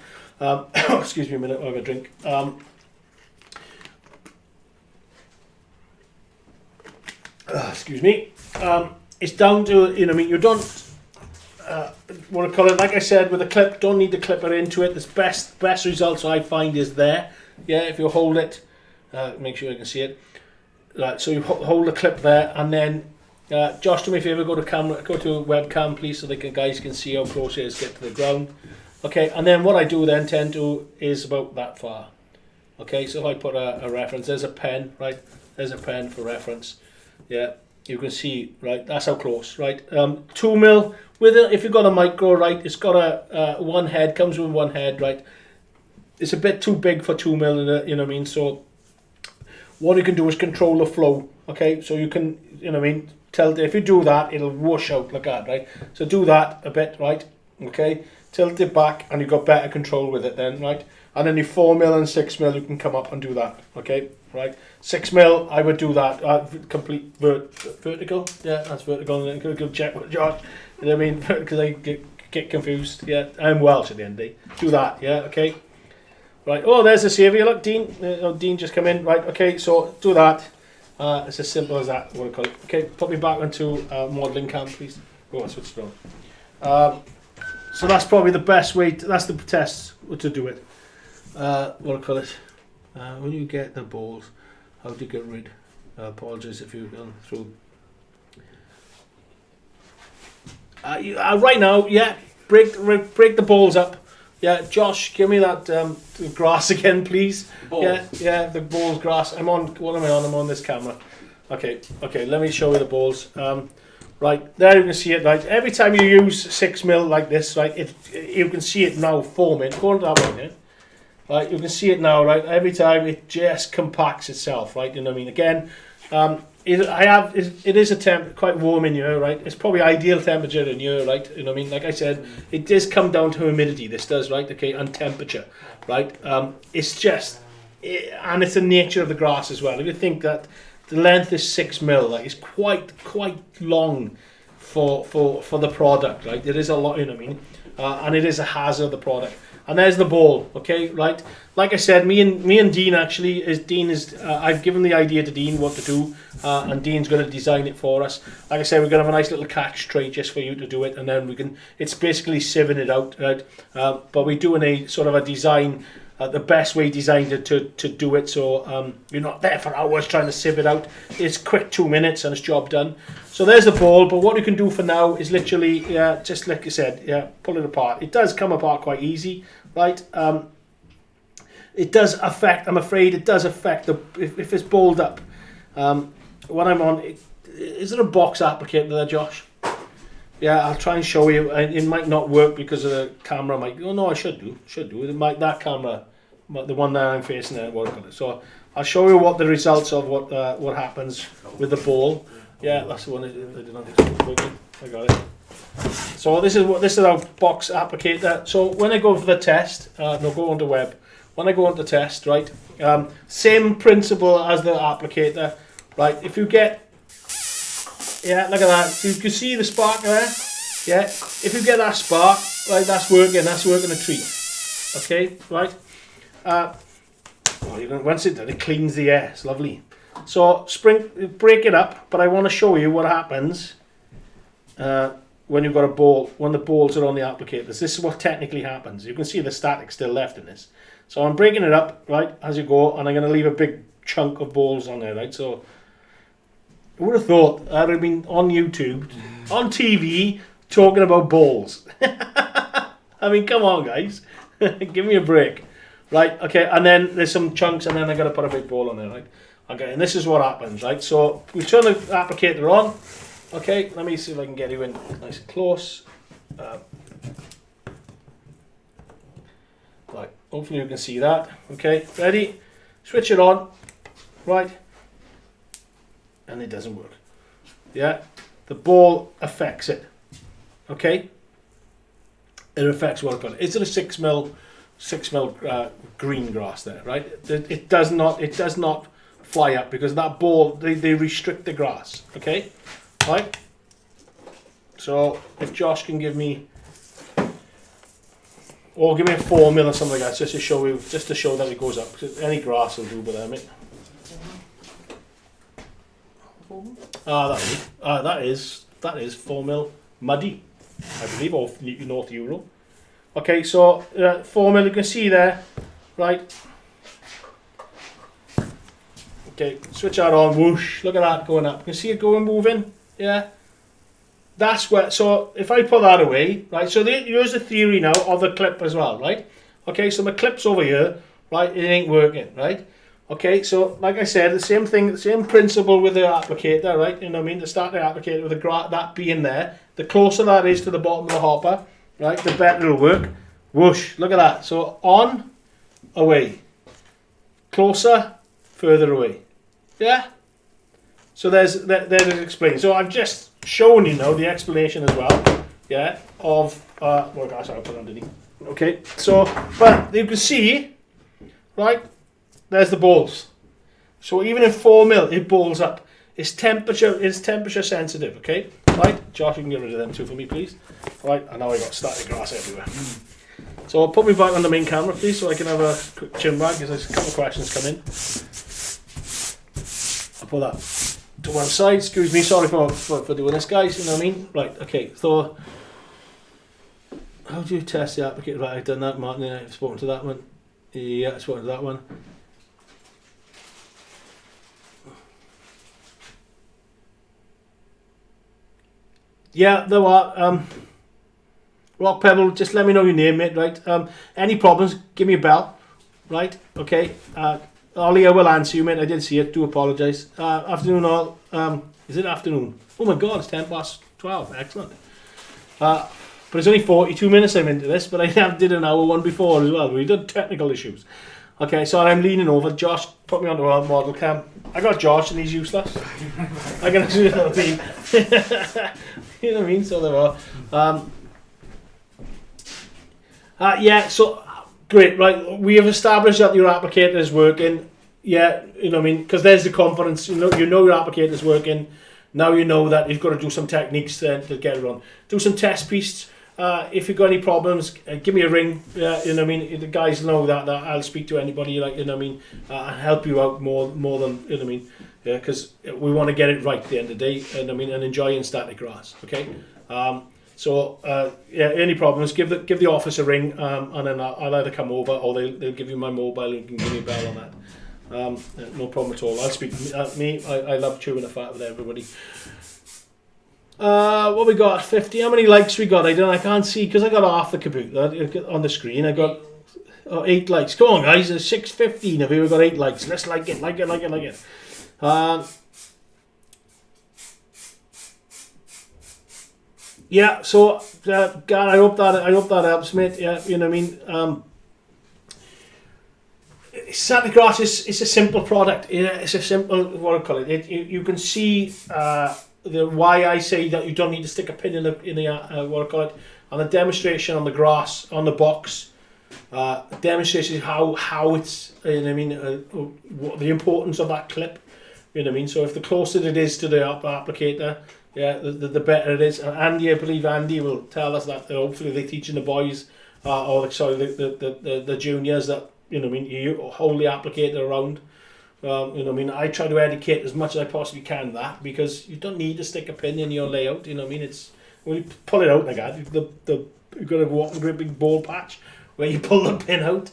Excuse me a minute. I'll have a drink. Excuse me. It's down to you don't. What I call it, like I said, with a clip, don't need the clipper into it. The best results I find is there. Yeah, if you hold it, make sure you can see it. Right, so you hold the clip there, and then Josh, do me a favour, go to webcam, please, so guys can see how close it is, get to the ground. Okay, and then what I do then tend to is about that far. Okay, so if I put a reference, there's a pen, right? There's a pen for reference. Yeah, you can see, right? That's how close, right? 2 mil. With it, if you've got a micro, right, it's got a one head, comes with one head, right. It's a bit too big for 2 mil, you know what I mean. So what you can do is control the flow. Okay, so you can, tilt it. If you do that, it'll whoosh out like that, right. So do that a bit, right. Okay, tilt it back, and you've got better control with it then, right. And then your 4 mil and 6 mil, you can come up and do that. Okay, right. 6 mil, I would do that. Complete vertical. Yeah, that's vertical. And then go check with Josh. You know what I mean? Because I get confused. Yeah, I'm Welsh at the end of the day. Do that. Yeah, okay. Right. Oh, there's the saviour. Look, Dean. Dean just come in. Right. Okay. So do that. It's as simple as that. What I call it. Okay. Put me back onto modelling cam, please. Oh, I switched it on. So that's probably the best way. That's the test to do it. What I call it. When you get the balls, how do you get rid? Apologies if you've gone through. Right now, yeah, break the balls up. Yeah, Josh, give me that grass again, please. Yeah, the balls, grass. I'm on. What am I on? I'm on this camera. Okay. Let me show you the balls. Right there, you can see it. Right, every time you use 6 mil like this, right, you can see it now forming. Go on that one, yeah. Right, you can see it now. Right, every time it just compacts itself. Right, you know what I mean. Again, it is quite warm in here, right? It's probably ideal temperature in here, right? You know what I mean? Like I said, it does come down to humidity. This does, right? Okay, and temperature, right? It's just, and it's the nature of the grass as well. If you think that the length is 6 mil, like it's quite long for the product, right? It is a lot, you know what I mean? And it is a hazard of the product. And there's the ball, okay, right? Like I said, me and Dean actually, I've given the idea to Dean what to do, and Dean's going to design it for us. Like I said, we're going to have a nice little catch tray just for you to do it, and then it's basically sieving it out, right? But we're doing a sort of a design, the best way designed to do it, so you're not there for hours trying to sieve it out. It's quick 2 minutes and it's job done. So there's the ball, but what you can do for now is literally, just like I said, pull it apart. It does come apart quite easy, right? It does affect, I'm afraid it does affect, if it's balled up. What I'm on, is there a box applicator there, Josh? Yeah, I'll try and show you. It might not work because of the camera. I should do. That camera, the one that I'm facing there, work on it. So I'll show you what the results of what happens with the ball. Yeah, that's the one I did not expect. I got it. So this is our box applicator. So when I go for the test, go onto web. When I go onto test, right, same principle as the applicator, right. If you get, look at that. You can see the spark there. Yeah, if you get that spark, right, that's working a treat. Okay, right. once it cleans the air. It's lovely. So break it up, but I want to show you what happens when you've got a ball, when the balls are on the applicators. This is what technically happens. You can see the static still left in this. So I'm breaking it up, right, as you go, and I'm going to leave a big chunk of balls on there, right? So who would have thought I'd have been on YouTube, on TV, talking about balls? I mean, come on, guys. Give me a break. Right, okay, and then there's some chunks, and then I got to put a big ball on there, right? Okay, and this is what happens, right? So we turn the applicator on. Okay, let me see if I can get you in nice and close. Right, hopefully you can see that. Okay, ready? Switch it on. Right, and it doesn't work. Yeah, the ball affects it. Okay, it affects what I put. Is it a 6mm green grass there? Right, it does not fly up because that ball they restrict the grass. Okay, right. So if Josh can give me, or give me a 4mm or something like that, just to show that it goes up. Because any grass will do, but I mean. That is 4mm muddy, I believe, or North Euro. Okay, so 4mm, you can see there, right? Okay, switch that on, whoosh, look at that going up. You can see it going, moving, yeah? That's where, so if I put that away, right, so here's the theory now of the clip as well, right? Okay, so my clip's over here, right, it ain't working, right? Okay, so like I said, the same thing, the same principle with the applicator, right? You know what I mean? The starter applicator with that being there, the closer that is to the bottom of the hopper, right, the better it'll work. Whoosh, look at that. So on, away. Closer, further away. Yeah? So there's it explained. So I've just shown you now the explanation as well, yeah, of, well gosh, I'll put it underneath. Okay, so, but you can see, right, there's the balls. So even in 4mm, it balls up. It's temperature sensitive, okay? Right, Josh, you can get rid of them too for me, please. Right, and now I've got static grass everywhere. So I'll put me back on the main camera, please, so I can have a quick chin bag, because there's a couple of questions come in. I'll put that to one side. Excuse me, sorry for doing this, guys, you know what I mean? Right, okay, so how do you test the applicator? Right, I've done that, Martin, I've spoken to that one. Yeah, I've spoken to that one. Yeah, there are. Rock Pebble, just let me know your name, mate, right? Any problems, give me a bell, right? Okay. Ollie, I will answer you, mate. I did see it, do apologise. Afternoon, all. Is it afternoon? Oh my god, it's 12:10. Excellent. But it's only 42 minutes I'm into this, but I did an hour one before as well. We did technical issues. Okay, so I'm leaning over. Josh put me onto our model cam. I got Josh and he's useless. I can do another team. You know what I mean? So there are. Yeah, so great, right? We have established that your applicator is working. Yeah, you know what I mean? Because there's the confidence. You know your applicator is working. Now you know that you've got to do some techniques to get it on. Do some test pieces. If you've got any problems, give me a ring. You know what I mean? The guys know that I'll speak to anybody, like, you know what I mean, and help you out more than, you know what I mean? Yeah, because we want to get it right at the end of the day, you know what I mean, and enjoying static grass. Okay. Yeah, any problems? Give the office a ring, and then I'll either come over or they'll give you my mobile and you can give me a bell on that. No problem at all. I'll speak to me. I love chewing the fat with everybody. What we got? 50. How many likes we got? I can't see because I got half the computer on the screen. I got 8 likes. Come on, guys. There's 615 of you. We got 8 likes. Let's like it. Yeah. So, God, I hope that helps, mate. Yeah, you know what I mean. Static grass is a simple product. Yeah, it's a simple, what I call it. You can see. Why I say that you don't need to stick a pin in the what I call it, on the demonstration on the grass on the box, demonstration how it's, you know what I mean, what the importance of that clip, you know what I mean. So if the closer it is to the applicator, yeah, the better it is. And Andy, I believe Andy will tell us that hopefully they're teaching the boys, the juniors, that you know what I mean, you hold the applicator around. You know what I mean, I try to educate as much as I possibly can that, because you don't need to stick a pin in your layout, you know what I mean, it's, when you pull it out like that, you've got to walk into a big ball patch where you pull the pin out.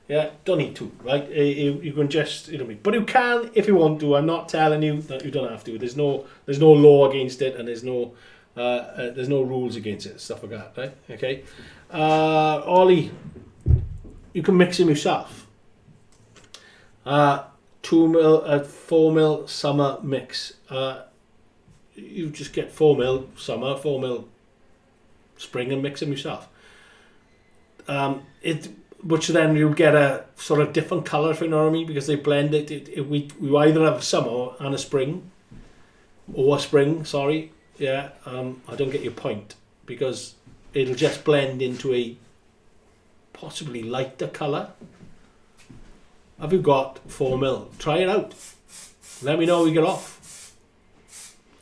Yeah, don't need to, right? You can just, you know what I mean, but you can if you want to. I'm not telling you that you don't have to. There's no law against it, and there's no rules against it, stuff like that, right? Okay. Ollie, you can mix them yourself. 2mm, 4mm summer mix. You just get 4mm summer, 4mm spring, and mix them yourself. Which then you get a sort of different colour, if you know what I mean, because they blend it. We either have a summer and a spring, or a spring, sorry. Yeah, I don't get your point, because it'll just blend into a possibly lighter colour. Have you got 4mm? Try it out. Let me know how you get off.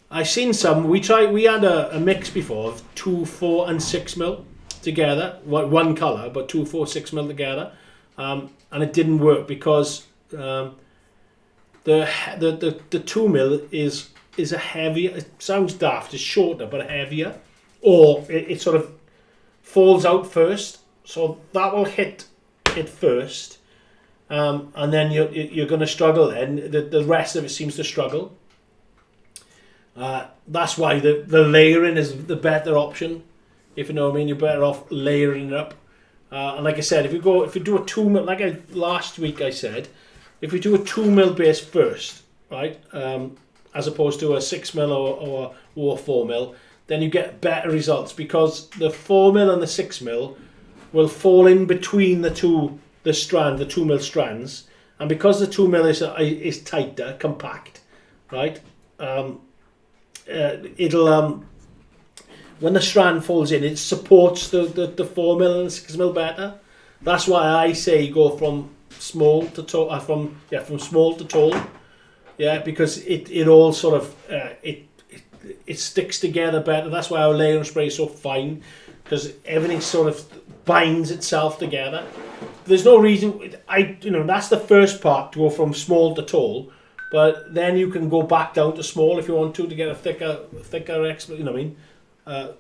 I've seen some. We had a mix before of 2, 4 and 6mm together, one colour, but 2, 4, 6mm together, and it didn't work because the 2mm is a heavier. It sounds daft. It's shorter but heavier, or it sort of falls out first, so that will hit it first, and then you're going to struggle. Then the rest of it seems to struggle. That's why the layering is the better option. If you know what I mean, you're better off layering it up. And like I said, if you do a 2mm, like last week I said, if you do a 2mm base first, right, as opposed to a 6mm or 4mm, then you get better results, because the 4mm and the 6mm will fall in between the 2mm strands, and because the 2mm is tighter, compact, right, it'll when the strand falls in, it supports the 4mm and 6mm better. That's why I say go from small to tall, from small to tall. Yeah, because it all sort of it sticks together better. That's why our layering spray is so fine, because everything sort of binds itself together. There's no reason. That's the first part, to go from small to tall, but then you can go back down to small if you want to get a thicker, you know what I mean. A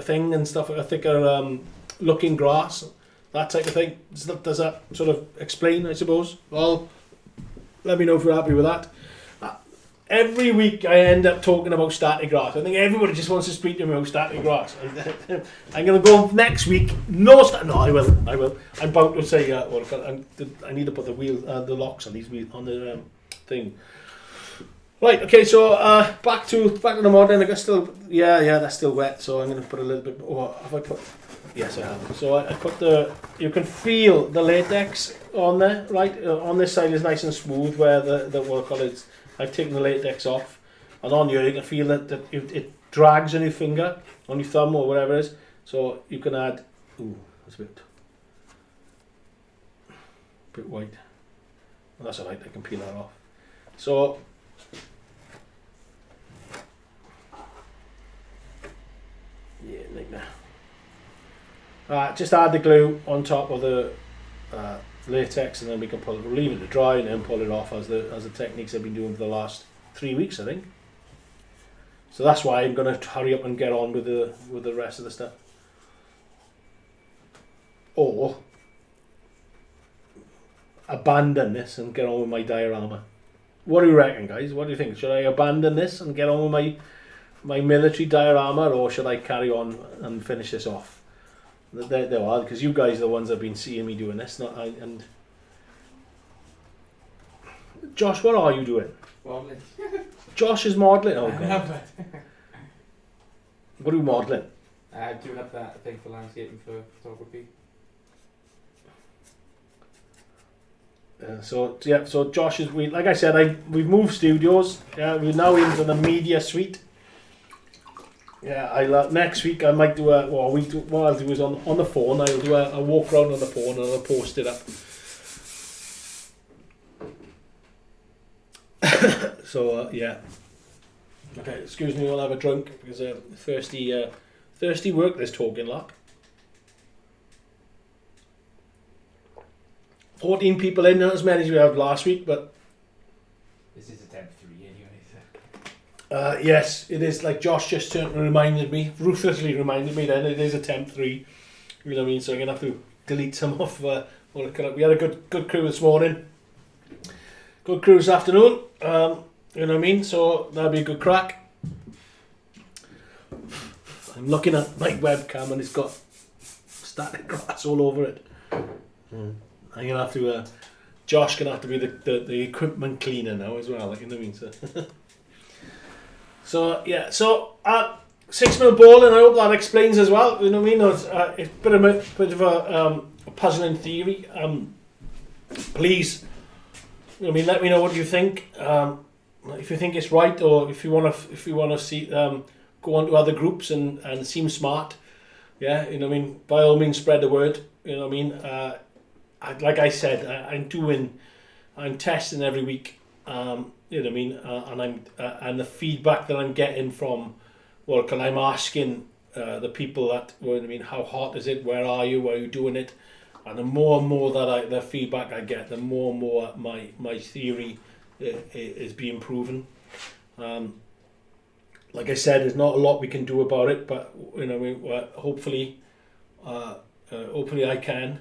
thing and stuff, a thicker looking grass, that type of thing. Does that sort of explain, I suppose? Well, let me know if you're happy with that. Every week I end up talking about static grass. I think everybody just wants to speak to me about static grass. I'm going to go next week. No, I will. I'm about to say, I need to put the locks on these wheels, on the thing. Right, okay, so back to the modern. I guess that's still wet, so I'm going to put a little bit. Oh, have I put? Yes, I have. So I put you can feel the latex on there, right? On this side is nice and smooth, where I've taken the latex off, and on here you can feel that it drags on your finger, on your thumb or whatever it is. So you can add. Ooh, that's a bit white. Well, that's alright. I can peel that off. So. Yeah, like that. Just add the glue on top of the latex, and then we can we'll leave it to dry and then pull it off, as the techniques I've been doing for the last 3 weeks, I think. So that's why I'm going to hurry up and get on with the rest of the stuff. Or abandon this and get on with my diorama. What do you reckon, guys? What do you think? Should I abandon this and get on with my military diorama, or should I carry on and finish this off? There are, because you guys are the ones that have been seeing me doing this, not I. And Josh, what are you doing? Modelling. Josh is modelling. Oh god. What are you modelling? Doing up that thing for landscaping for photography. So Josh is, like I said, we've moved studios. Yeah, we're now into the media suite. Yeah, next week I might do what I'll do is on the phone. I'll do a walk around on the phone, and I'll post it up. So yeah. Okay, excuse me, I'll have a drink, because thirsty work this talking lot. 14 people in, not as many as we had last week, but This is attempt 3 anyway. yes, it is. Like Josh just ruthlessly reminded me then, it is attempt 3. You know what I mean? So I'm going to have to delete some off. We had a good crew this morning. Good crew this afternoon. You know what I mean? So that'll be a good crack. I'm looking at my webcam and it's got static grass all over it. I'm gonna have to. Josh gonna have to be the equipment cleaner now as well. Like, you know what I mean? So yeah. So 6 mil ball, and I hope that explains as well. You know what I mean? It's a bit of a puzzling theory. Please, you know what I mean, let me know what you think. If you think it's right, or if you want to see go on to other groups and seem smart, yeah, you know what I mean, by all means spread the word. You know what I mean. Like I said, I'm testing every week. You know what I mean, and the feedback that I'm getting from, I'm asking the people that, you know what I mean, how hot is it? Where are you doing it? And the more and more that the feedback I get, the more and more my theory is being proven. Like I said, there's not a lot we can do about it, but you know, hopefully I can.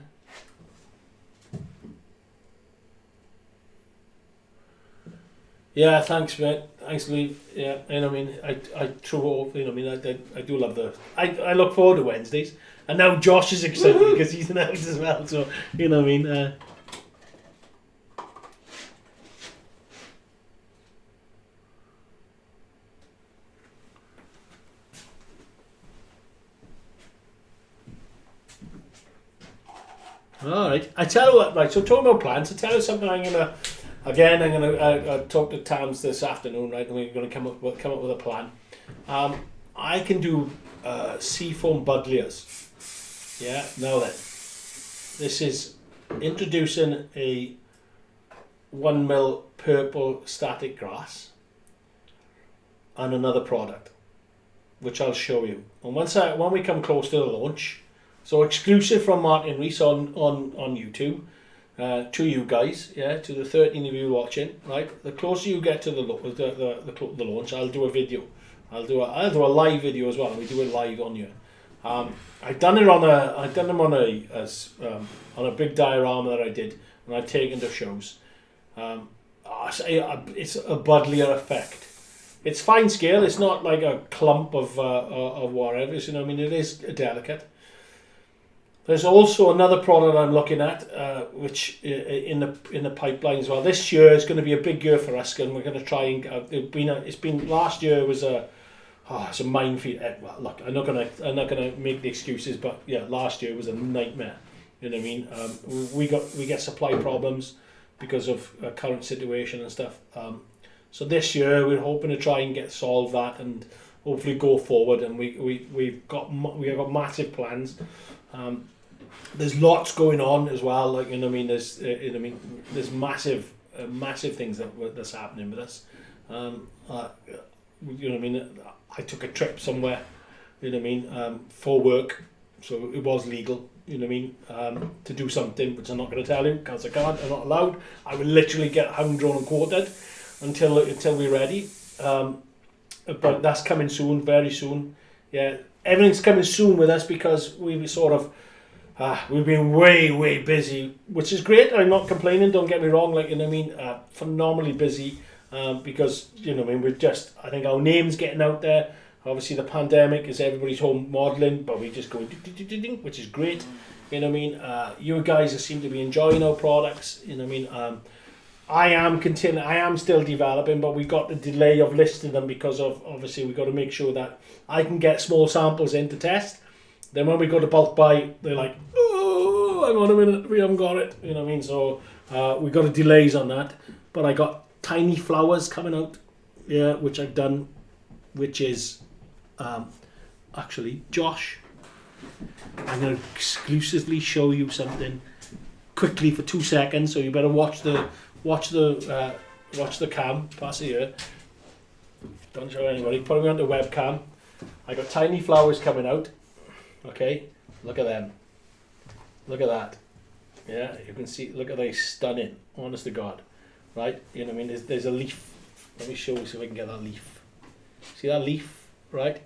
Yeah, thanks, mate. Thanks, Lee. Yeah, and I mean, I throw, you know, I mean, I do love I look forward to Wednesdays, and now Josh is excited because he's in the house as well. So you know, what I mean. All right. I tell you what, right. So talking about plans, I tell you something. I'm gonna talk to Tams this afternoon, right? And we're gonna come up with a plan. I can do seafoam buddleias. Yeah. Now then, this is introducing a 1 mil purple static grass and another product, which I'll show you. And when we come close to the launch. So exclusive from Martyn Rees on YouTube to you guys, yeah, to the 13 of you watching, right? The closer you get to the launch, I'll do a video. I'll do a live video as well. We do it live on here. I've done them on a big diorama that I did, and I've taken to shows. It's a buddleia effect. It's fine scale. It's not like a clump of whatever. You know, I mean, it is delicate. There's also another product I'm looking at, which in the pipeline as well. This year is going to be a big year for us, and we're going to try and. Last year was it's a minefield. Well, look, I'm not gonna make the excuses, but yeah, last year was a nightmare. You know what I mean? We get supply problems because of current situation and stuff. So this year we're hoping to try and solve that and hopefully go forward. And we've got massive plans. There's lots going on as well. Like, you know what I mean? There's massive things that's happening with us. You know what I mean? I took a trip somewhere. You know what I mean? For work, so it was legal. You know what I mean? To do something, which I'm not going to tell you because I can't. I'm not allowed. I will literally get hung, drawn, and quartered until we're ready. But that's coming soon, very soon. Yeah, everything's coming soon with us because we've been way busy, which is great. I'm not complaining. Don't get me wrong. Like, you know what I mean? Phenomenally busy because, you know what I mean, I think our name's getting out there. Obviously the pandemic is everybody's home modelling, but we just go which is great. You know what I mean? You guys seem to be enjoying our products. You know what I mean? I am still developing, but we got the delay of listing them because of, obviously, we got to make sure that I can get small samples in to test. Then when we go to bulk buy, they're like, oh, hang on a minute, we haven't got it. You know what I mean? So we got delays on that. But I got tiny flowers coming out, yeah, which I've done, which is actually, Josh, I'm going to exclusively show you something quickly for 2 seconds. So you better watch the cam. Pass it here. Don't show anybody. Put me on the webcam. I got tiny flowers coming out. Okay, look at them. Look at that. Yeah, you can see, look at that, stunning, honest to God, right? You know what I mean? There's a leaf. Let me show you, see if I can get that leaf. See that leaf, right?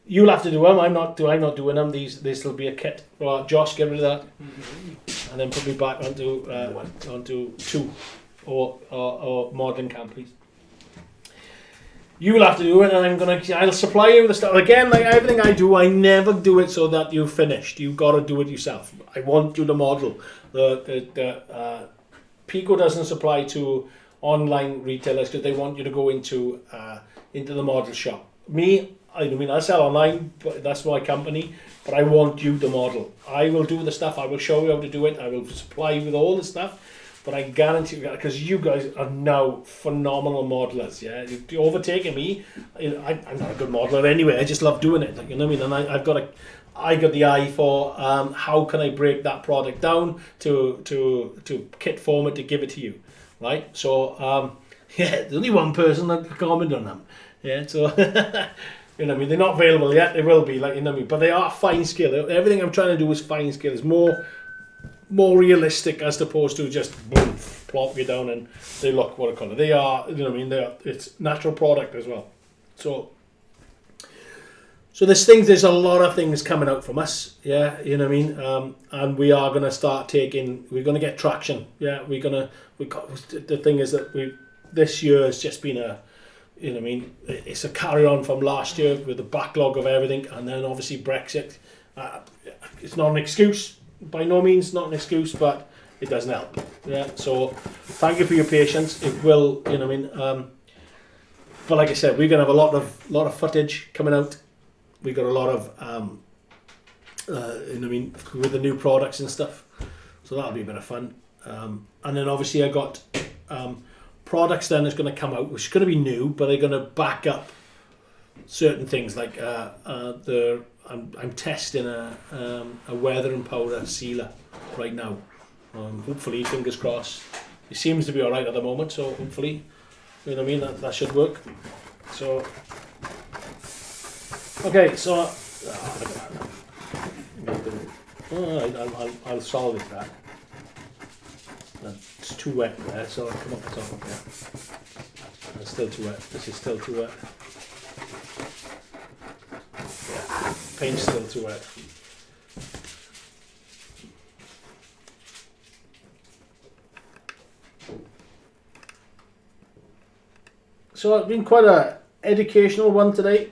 You'll have to do them. I'm not doing them. This will be a kit. Well, Josh, get rid of that, and then put me back onto 2 or Modern Camp, please. You'll have to do it, and I'll supply you with the stuff. Again, like everything I do, I never do it so that you're finished. You've got to do it yourself. I want you to model. Pico doesn't supply to online retailers because they want you to go into the model shop. I sell online, but that's my company. But I want you to model. I will do the stuff. I will show you how to do it. I will supply you with all the stuff. But I guarantee you, because you guys are now phenomenal modelers, yeah. You're overtaking me. I'm not a good modeler anyway. I just love doing it. Like, you know what I mean? And I got the eye for how can I break that product down to kit format to give it to you, right? So there's only one person that can comment on them, yeah. So you know what I mean? They're not available yet. They will be, like, you know what I mean? But they are fine scale. Everything I'm trying to do is fine scale. It's more realistic as opposed to just boom, plop you down and they look what I call it. They are, you know what I mean? It's natural product as well. So there's a lot of things coming out from us, yeah, you know what I mean? And we are going to start we're going to get traction, yeah. The thing is that this year has just been you know what I mean? It's a carry on from last year with the backlog of everything, and then obviously Brexit. It's not an excuse. By no means not an excuse, but it doesn't help. Yeah. So thank you for your patience. It will, you know what I mean. But like I said, we're gonna have a lot of footage coming out. We got a lot of you know what I mean, with the new products and stuff. So that'll be a bit of fun. And then obviously I got products then that's going to come out, which is going to be new, but they're going to back up certain things like I'm testing a weather and powder sealer right now. Hopefully, fingers crossed. It seems to be all right at the moment, so hopefully, you know what I mean, that should work. So, okay, so I'll solve it that. It's too wet there, so I'll come up the top of it. It's still too wet. This is still too wet. Yeah, paint's still too wet. So it's been quite a educational one today.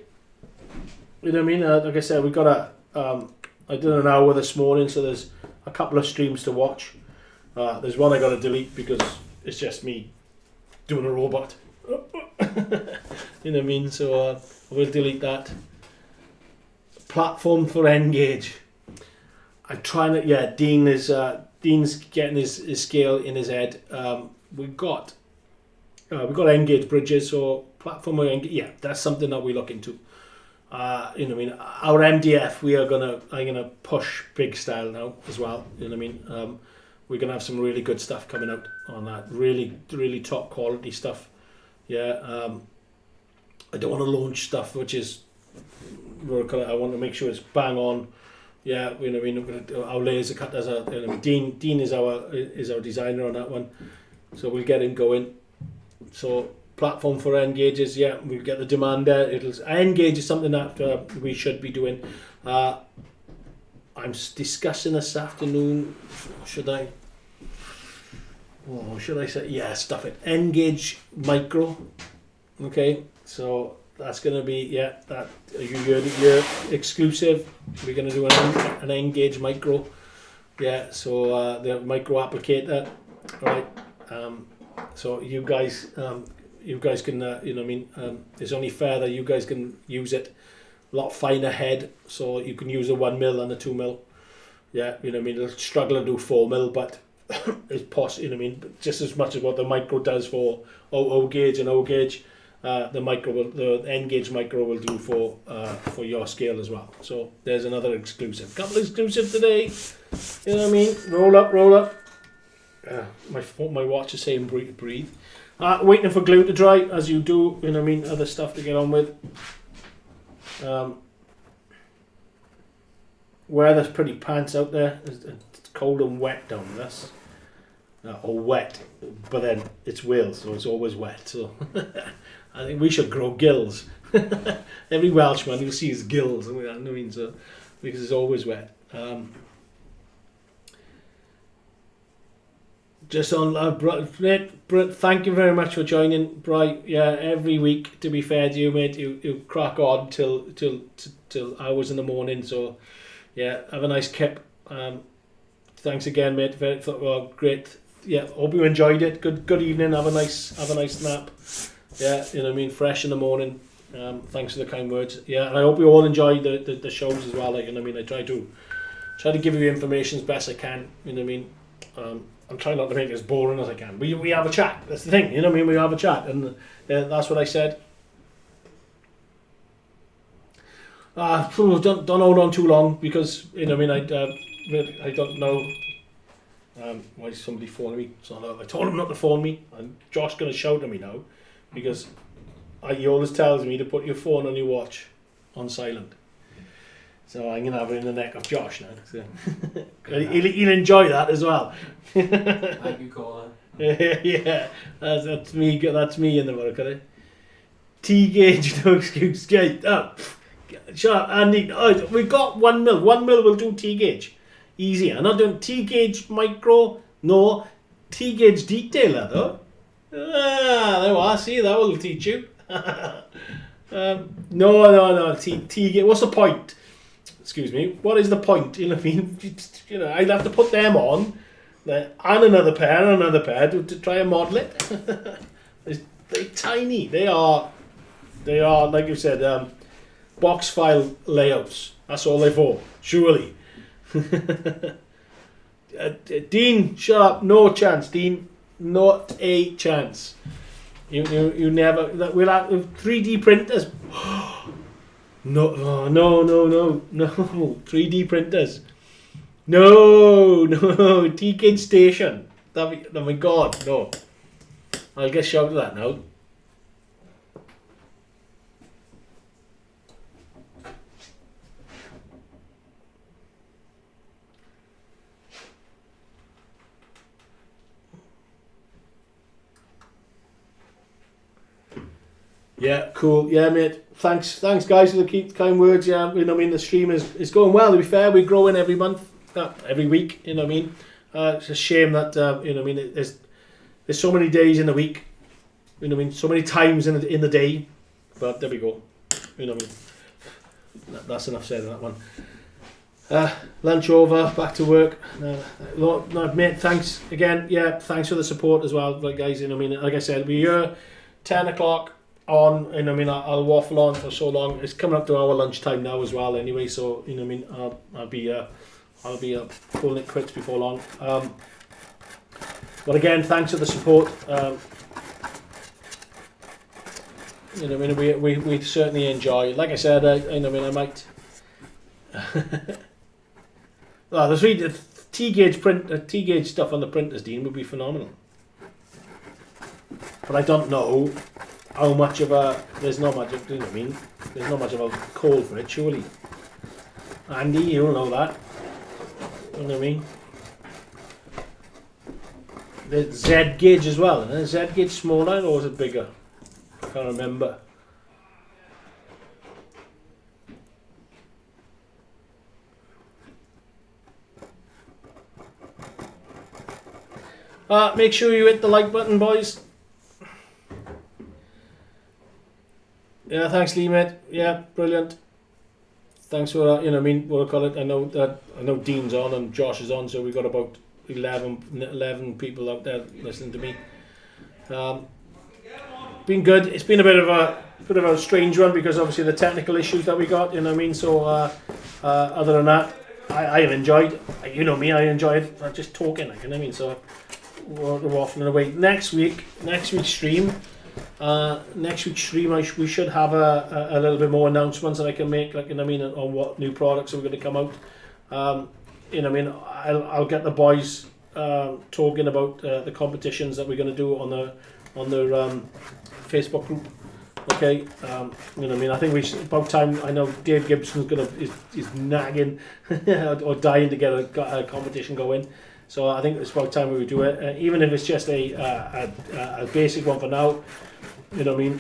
You know what I mean? Like I said, we got I did an hour this morning, so there's a couple of streams to watch. There's one I got to delete because it's just me doing a robot. You know what I mean? So I will delete that. Platform for Engage. I'm trying to. Yeah, Dean's getting his scale in his head. We've got Engage bridges, so platform for Engage. Yeah, that's something that we look into. You know what I mean? Our MDF, I'm gonna push big style now as well. You know what I mean? We're gonna have some really good stuff coming out on that. Really, really top quality stuff. Yeah. I don't want to launch stuff which is. I want to make sure it's bang on. Yeah, you know what I mean. Our laser cutters are. You know, Dean is our designer on that one, so we'll get him going. So platform for Engages, yeah, we'll get the demand there. Engage is something that we should be doing. I'm discussing this afternoon. Should I say? Yeah, stuff it. Engage Micro. Okay, so that's going to be that your exclusive. We're going to do an Engage Micro. Yeah, so the micro applicator, right? So you guys can you know what I mean. It's only fair that you guys can use it. A lot finer head, so you can use a 1mm and a 2mm. Yeah, you know what I mean. It'll struggle to do 4mm, but it's possible. You know what I mean. But just as much as what the micro does for O gauge and O gauge, the Engage Micro will do for your scale as well. So there's another exclusive. Couple exclusive today. You know what I mean. Roll up. My watch is saying breathe. Waiting for glue to dry, as you do. You know what I mean. Other stuff to get on with. Weather's pretty pants out there. It's cold and wet down this. Or wet, but then it's Wales, so it's always wet. So I think we should grow gills. Every Welshman you'll see his gills, I mean, so because it's always wet. Just on, thank you very much for joining, Bright. Yeah, every week. To be fair to you, mate, you crack on till hours in the morning. So yeah, have a nice kip. Thanks again, mate. Well, great. Yeah, hope you enjoyed it. Good evening. Have a nice nap. Yeah, you know what I mean. Fresh in the morning. Thanks for the kind words. Yeah, and I hope you all enjoy the shows as well. Like, you know what I mean. I try to give you information as best I can. You know what I mean. I'm trying not to make it as boring as I can. We have a chat. That's the thing. You know what I mean. We have a chat, and that's what I said. Don't hold on too long because you know what I mean. I don't know. Why is somebody phoning me? So I told him not to phone me, and Josh's going to shout at me now because he always tells me to put your phone on your watch on silent. So I'm going to have it in the neck of Josh now. So. he'll enjoy that as well. Thank you, caller. Yeah, that's me. That's me in the work, isn't it? T-gauge, no excuse. Shut up, Andy. Oh, we got 1 mil. 1 mil will do T-gauge. Easy. I'm not doing T-gauge micro. No, T-gauge detailer though. There you are. See, that will teach you. No. T-gauge. What's the point? Excuse me. What is the point? You know what I mean? You know, I'd have to put them on, and another pair to try and model it. They're tiny. They are like you said, box file layouts. That's all they're for. Surely. Dean, shut up. No chance, Dean. Not a chance. You never. We'll have 3D printers. No. 3D printers. No. T-Kid Station. Oh my God, no. I'll get shouted at now. Yeah, cool. Yeah, mate. Thanks guys for the kind words. Yeah, you know what I mean, the stream is going well, to be fair. We're growing every month, every week, you know what I mean. It's a shame that you know what I mean, there's so many days in the week, you know what I mean, so many times in the day. But there we go. You know what I mean. That's enough said on that one. Lunch over, back to work. Mate, thanks again. Yeah, thanks for the support as well, like guys. You know what I mean. Like I said, we're here 10 o'clock on, and I mean I'll waffle on for so long. It's coming up to our lunchtime now as well. Anyway, so you know what I mean. I'll be pulling it quits before long. But again, thanks for the support. You know what I mean. We certainly enjoy. Like I said, you know what I mean. I might. Well, the T-gauge stuff on the printers, Dean, would be phenomenal. But I don't know how much of a, there's not much of, you know what I mean, there's not much of a call for it, surely. Andy, you'll know that. You know what I mean? The Z gauge as well, isn't it? Z gauge smaller or is it bigger? I can't remember. Make sure you hit the like button, boys. Yeah, thanks, Lee, mate. Yeah, brilliant. Thanks for you know, I mean, what I call it. I know Dean's on and Josh is on, so we've got about 11 people out there listening to me. Been good. It's been a bit of a strange one because obviously the technical issues that we got. You know what I mean. So other than that, I have enjoyed. You know me, I enjoyed just talking. Like, you know what I mean. So we're waffling away. Next week's stream. We should have a little bit more announcements that I can make, like, you know what I mean, on what new products are going to come out. You know what I mean, I'll get the boys talking about the competitions that we're going to do on the Facebook group. Okay, you know what I mean. I think about time. I know Dave Gibson's is nagging or dying to get a competition going. So I think it's about time we do it, even if it's just a basic one for now. You know what I mean.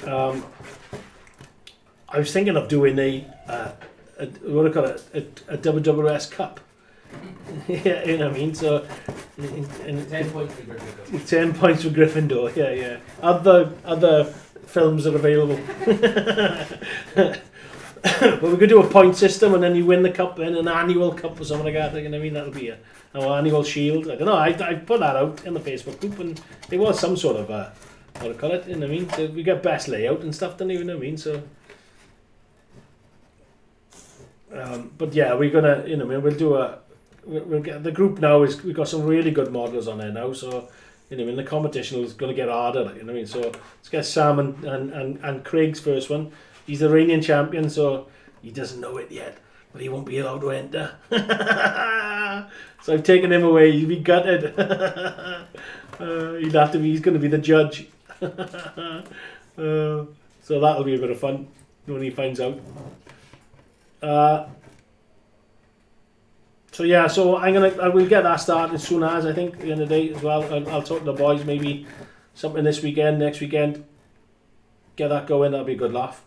I was thinking of doing what do you call it, a WWS Cup. Yeah, you know what I mean. So, 10 points for Gryffindor. 10 points for Gryffindor. Yeah. Other films are available. But we could do a point system, and then you win the cup in an annual cup or something like that. You know what I mean? That'll be our annual shield. I don't know. I put that out in the Facebook group, and it was some sort of what do you call it? You know what I mean? So we get best layout and stuff. Don't you know what I mean? So. But yeah, we're gonna, you know, we'll do we'll get the group now. We've got some really good models on there now, so you know, the competition is going to get harder. Like, you know what I mean? So let's get Sam and Craig's first one. He's the reigning champion, so he doesn't know it yet, but he won't be allowed to enter. So I've taken him away. He'll be gutted. He's going to be the judge. So that'll be a bit of fun when he finds out. So yeah, so I will get that started as soon as, I think, at the end of the day as well. I'll talk to the boys, maybe something this weekend, next weekend. Get that going. That'll be a good laugh.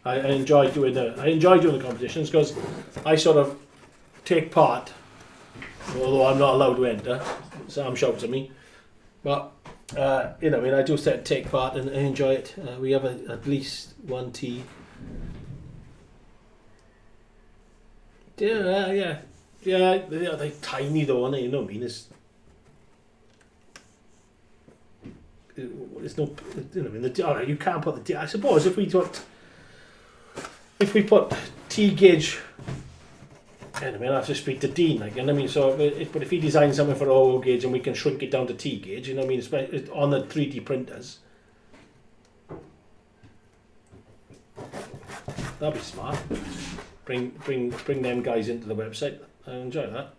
I enjoy doing the competitions because I sort of take part, although I'm not allowed to enter. Sam shouts at me, but you know, I mean, I do take part and enjoy it. We have at least one tea. Yeah, they're tiny though, aren't they? You know what I mean? It's no, you know what I mean? You can't put the. I suppose if we put T gauge, I mean, I have to speak to Dean, like, you know what I mean? So, but if he designs something for O gauge and we can shrink it down to T gauge, you know what I mean? On the 3D printers, that'd be smart. Bring them guys into the website. I enjoy that.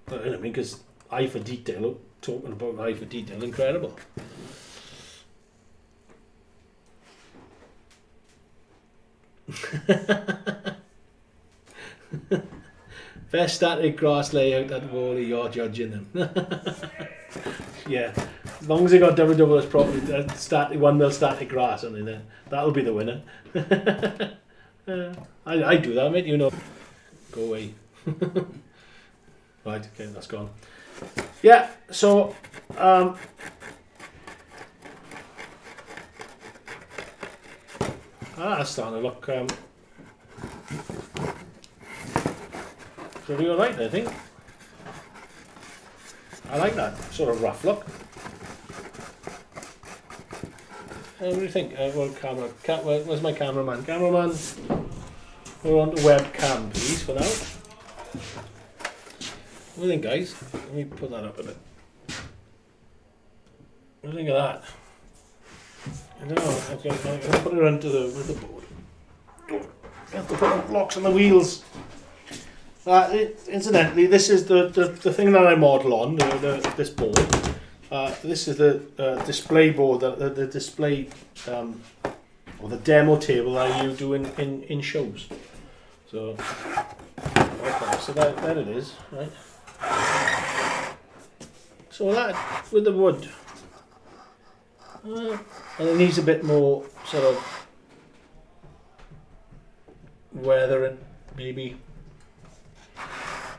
But, you know what I mean? Because eye for detail, talking about eye for detail, incredible. Best static grass layout at Wally, you're judging them. Yeah, as long as they got WWS properly, static 1 mil static grass on there, that'll be the winner. I do that, mate, you know. Go away. Right, okay, that's gone. Yeah, so that's starting to look pretty alright, I think. I like that sort of rough look. What do you think? Where's my cameraman? Cameraman, we're on the webcam, please, for now. What do you think, guys? Let me put that up a bit. What do you think of that? I don't know. I'm going to put it onto the board. I have to put the blocks on the wheels. Incidentally, this is the thing that I model on, this board. This is the display board, the display or the demo table that you do in shows. So, okay, so there it is, right? So that with the wood, and it needs a bit more sort of weathering, maybe.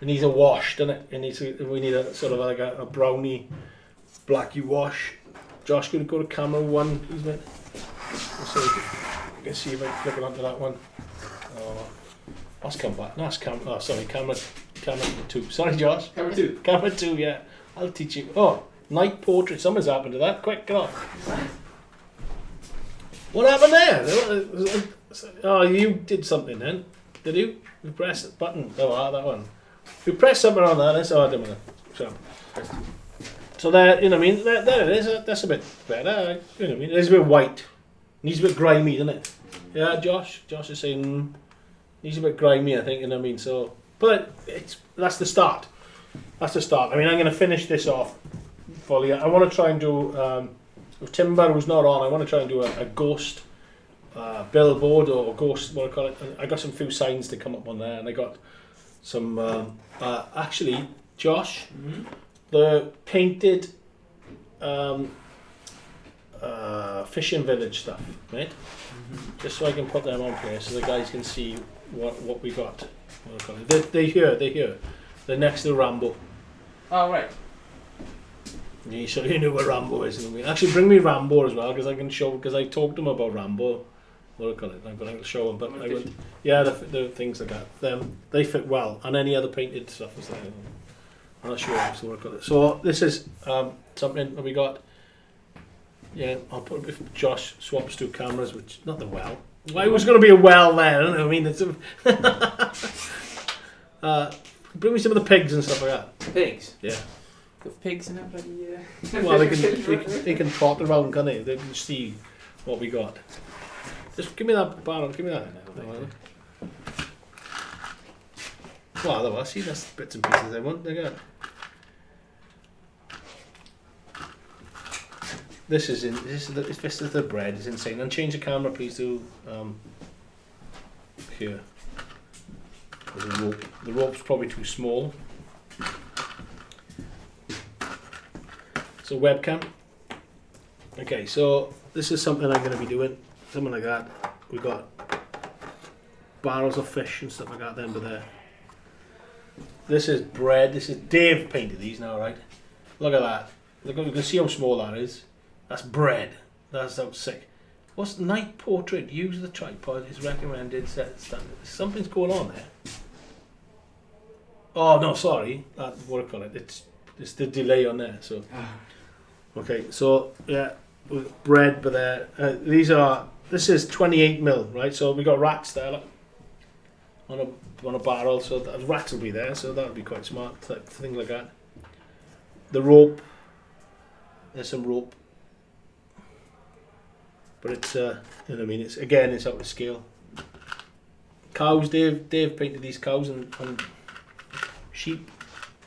It needs a wash, doesn't it? We need a sort of like a brownie, blacky wash. Josh, gonna go to camera 1, please, mate. So you can see if I click onto that one. Oh, that's come back. That's camera 2. Sorry, Josh. Camera 2. Camera 2, yeah. I'll teach you. Oh, night portrait. Something's happened to that. Quick, get off. What happened there? Oh, you did something then. Did you? You pressed the button. Oh, that one. You press something on that. That's all I did. So there, you know what I mean? There it is. That's a bit better. You know what I mean? It's a bit white. Needs a bit grimy, doesn't it? Yeah, Josh. Josh is saying needs a bit grimy, I think. You know what I mean? So, but that's the start. That's the start. I mean, I'm going to finish this off fully. I want to try and do So timber was not on. I want to try and do a ghost billboard or ghost, what I call it. And I got some few signs to come up on there, and I got some actually, Josh, the painted fishing village stuff, right? Just so I can put them on here so the guys can see what we got. What I call it. They're here. They're next to Rambo. Oh, right. Yeah, so you know what Rambo is. Actually, bring me Rambo as well, because I can show, because I talked to him about Rambo. What do I call it? I'm going to show him, but I would, yeah, the things like that. They fit well, and any other painted stuff is there. I'm not sure. So what I call it. So this is something that we got. Yeah, I'll put if Josh swaps two cameras, which not the well. Why was going to be a well there? I mean, it's bring me some of the pigs and stuff like that. Pigs? Yeah. Got pigs in that bloody... Well, they can trot around, can't they? They can see what we got. Just give me that barrel. Give me that. Well, I see that's bits and pieces I want. There. This is the bread. It's insane. And change the camera, please. To here. There's a rope. The rope's probably too small. So webcam. Okay, so this is something I'm going to be doing. Something like that. We got barrels of fish and stuff like that. Then, but there. This is bread. This is Dave painted these now, right? Look at that. Look, you can see how small that is. That's bread. That's how sick. What's night portrait? Use the tripod. Is recommended. Set standard. Something's going on there. Oh no, sorry. That's what I call it. It's the delay on there. So. Okay, so yeah, with bread, but there. This is 28mm, right? So we got rats there, look, on a barrel. So the rats will be there. So that would be quite smart, thing like that. The rope. There's some rope, but it's you know what I mean. It's out of scale. Cows. Dave painted these cows and sheep.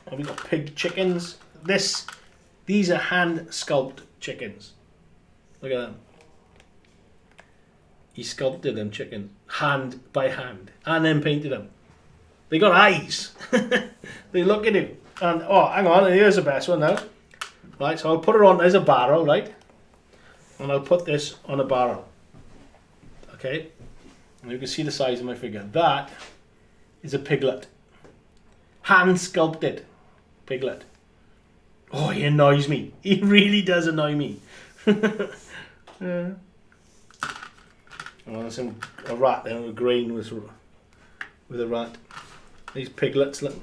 And we got pig chickens. These are hand sculpted chickens. Look at them. He sculpted them chickens hand by hand and then painted them. They got eyes. They look at him. And oh, hang on, here's the best one now. Right, so I'll put it on as a barrel, right? And I'll put this on a barrel. Okay? And you can see the size of my figure. That is a piglet. Hand sculpted piglet. Oh, he annoys me. He really does annoy me. Yeah. Oh, there's a rat there, a grain with a rat. These piglets, look.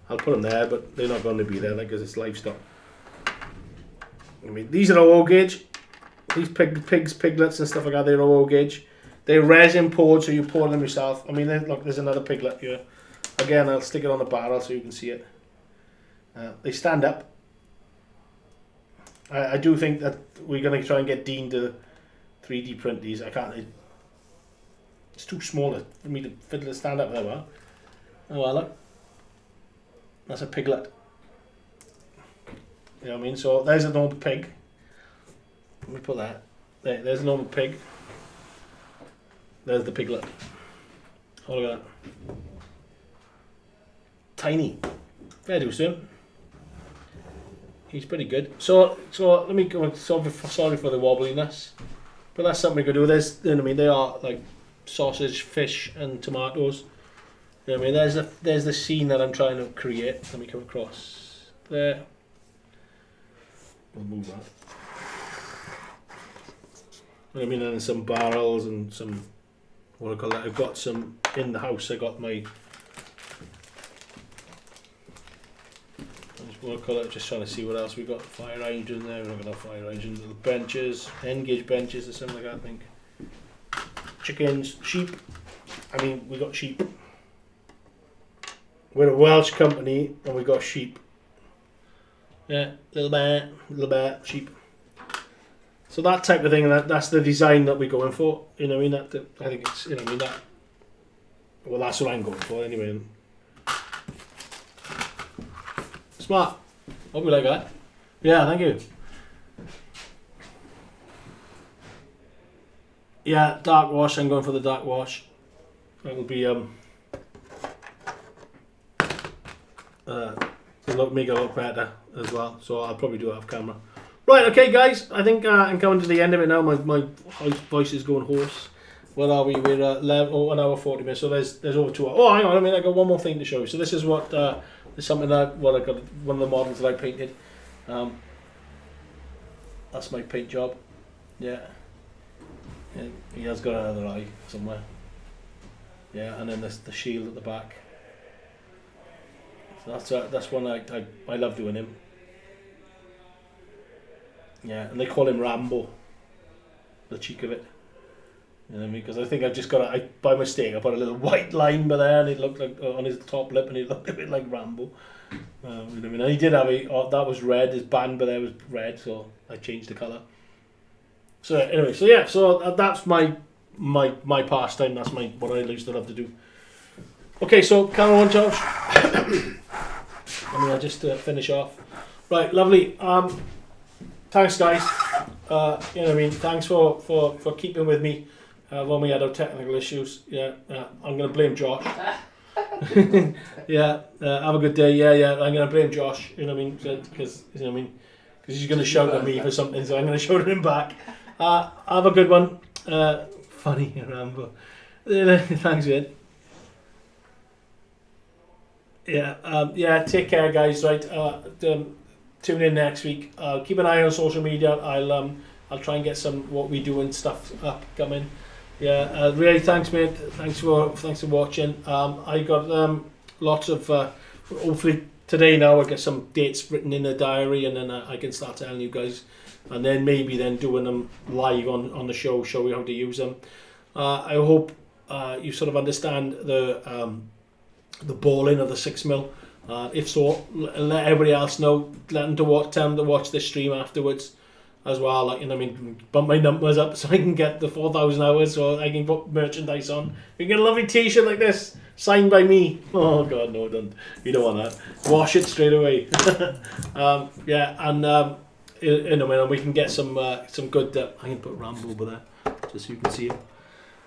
I'll put them there, but they're not going to be there because it's livestock. I mean, these are all gauge. These piglets and stuff like that, they're all gauge. They're resin poured, so you pour them yourself. I mean, look, there's another piglet here. Again, I'll stick it on the barrel so you can see it. They stand up. I do think that we're going to try and get Dean to 3D print these. I can't. It's too small for me to fiddle to stand up there. Well. Oh well, look. That's a piglet. You know what I mean? So there's a normal pig. Let me put that. There's a normal pig. There's the piglet. Oh, look at that. Tiny. Fair do soon. He's pretty good. So let me go. Sorry for the wobbliness, but that's something we could do. There's, you know what I mean, they are like sausage, fish, and tomatoes. You know what I mean, there's the scene that I'm trying to create. Let me come across there. We'll move that. You know what I mean, and some barrels and some, what do I call that? I've got some in the house. I got my. What I call it, just trying to see what else we got. Fire engine there, we're not going to have fire engine. Little benches, N-gauge benches or something like that, I think. Chickens, sheep. I mean, we got sheep. We're a Welsh company and we got sheep. Yeah, little bear, sheep. So that type of thing, that's the design that we're going for. You know what I mean? I think it's, you know what I mean? Well, that's what I'm going for anyway. Smart. Hope you like that. Yeah, thank you. Yeah, dark wash. I'm going for the dark wash. It'll be make it look better as well. So I'll probably do it off camera. Right, okay, guys. I think I'm coming to the end of it now. My voice is going hoarse. Where are we? We're at 1 hour 40 minutes. So there's over 2 hours. Oh, hang on. I got one more thing to show you. So this is what is something that I got. One of the models that I painted. That's my paint job. Yeah. And he has got another eye somewhere. Yeah, and then there's the shield at the back. So that's one I love doing him. Yeah, and they call him Rambo. The cheek of it. You know what I mean? Because I think I've just got by mistake I put a little white line by there, and it looked like on his top lip, and it looked a bit like Rambo. You know what I mean? And he did have that was red. His band by there was red, so I changed the colour. So anyway, so that's my pastime. That's what I used to love to do. Okay, so camera on, Josh. I'll just finish off. Right, lovely. Thanks, guys. You know what I mean? Thanks for keeping with me when we had our technical issues. Yeah, I'm gonna blame Josh. Yeah, have a good day. Yeah, I'm gonna blame Josh. You know what I mean? Because because he's gonna shout at me for something, so I'm gonna shout at him back. Have a good one. Funny, Rambo. Thanks, man. Yeah, take care, guys. Right, tune in next week. Keep an eye on social media. I'll try and get some what we do and stuff up coming. Yeah, really, thanks, mate. Thanks for watching. I got lots of hopefully today now. I get some dates written in a diary, and then I can start telling you guys, and then maybe doing them live on the show you how to use them. I hope you sort of understand the balling of the 6mm. If so, let everybody else know. Tell them to watch this stream afterwards as well. Like, you know what I mean, bump my numbers up so I can get the 4,000 hours, so I can put merchandise on. You get a lovely T-shirt like this, signed by me. Oh God, no, don't. You don't want that. Wash it straight away. Yeah, and you know, man, we can get some good. I can put Rambo over there just so you can see him.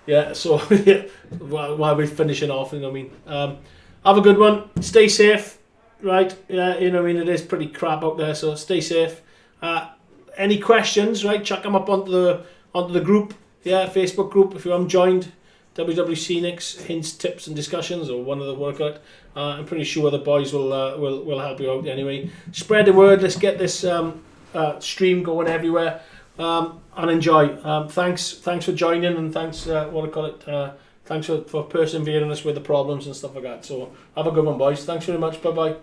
Yeah, so yeah, while we're finishing off, you know what I mean. Have a good one. Stay safe, right? Yeah, you know what I mean. It is pretty crap out there, so stay safe. Any questions, right? Chuck them up onto the group, yeah, Facebook group. If you haven't joined, WWScenics hints, tips, and discussions, or one of the workout. I'm pretty sure the boys will help you out anyway. Spread the word. Let's get this stream going everywhere, and enjoy. Thanks for joining, and thanks thanks for persevering us with the problems and stuff like that. So have a good one, boys. Thanks very much. Bye bye.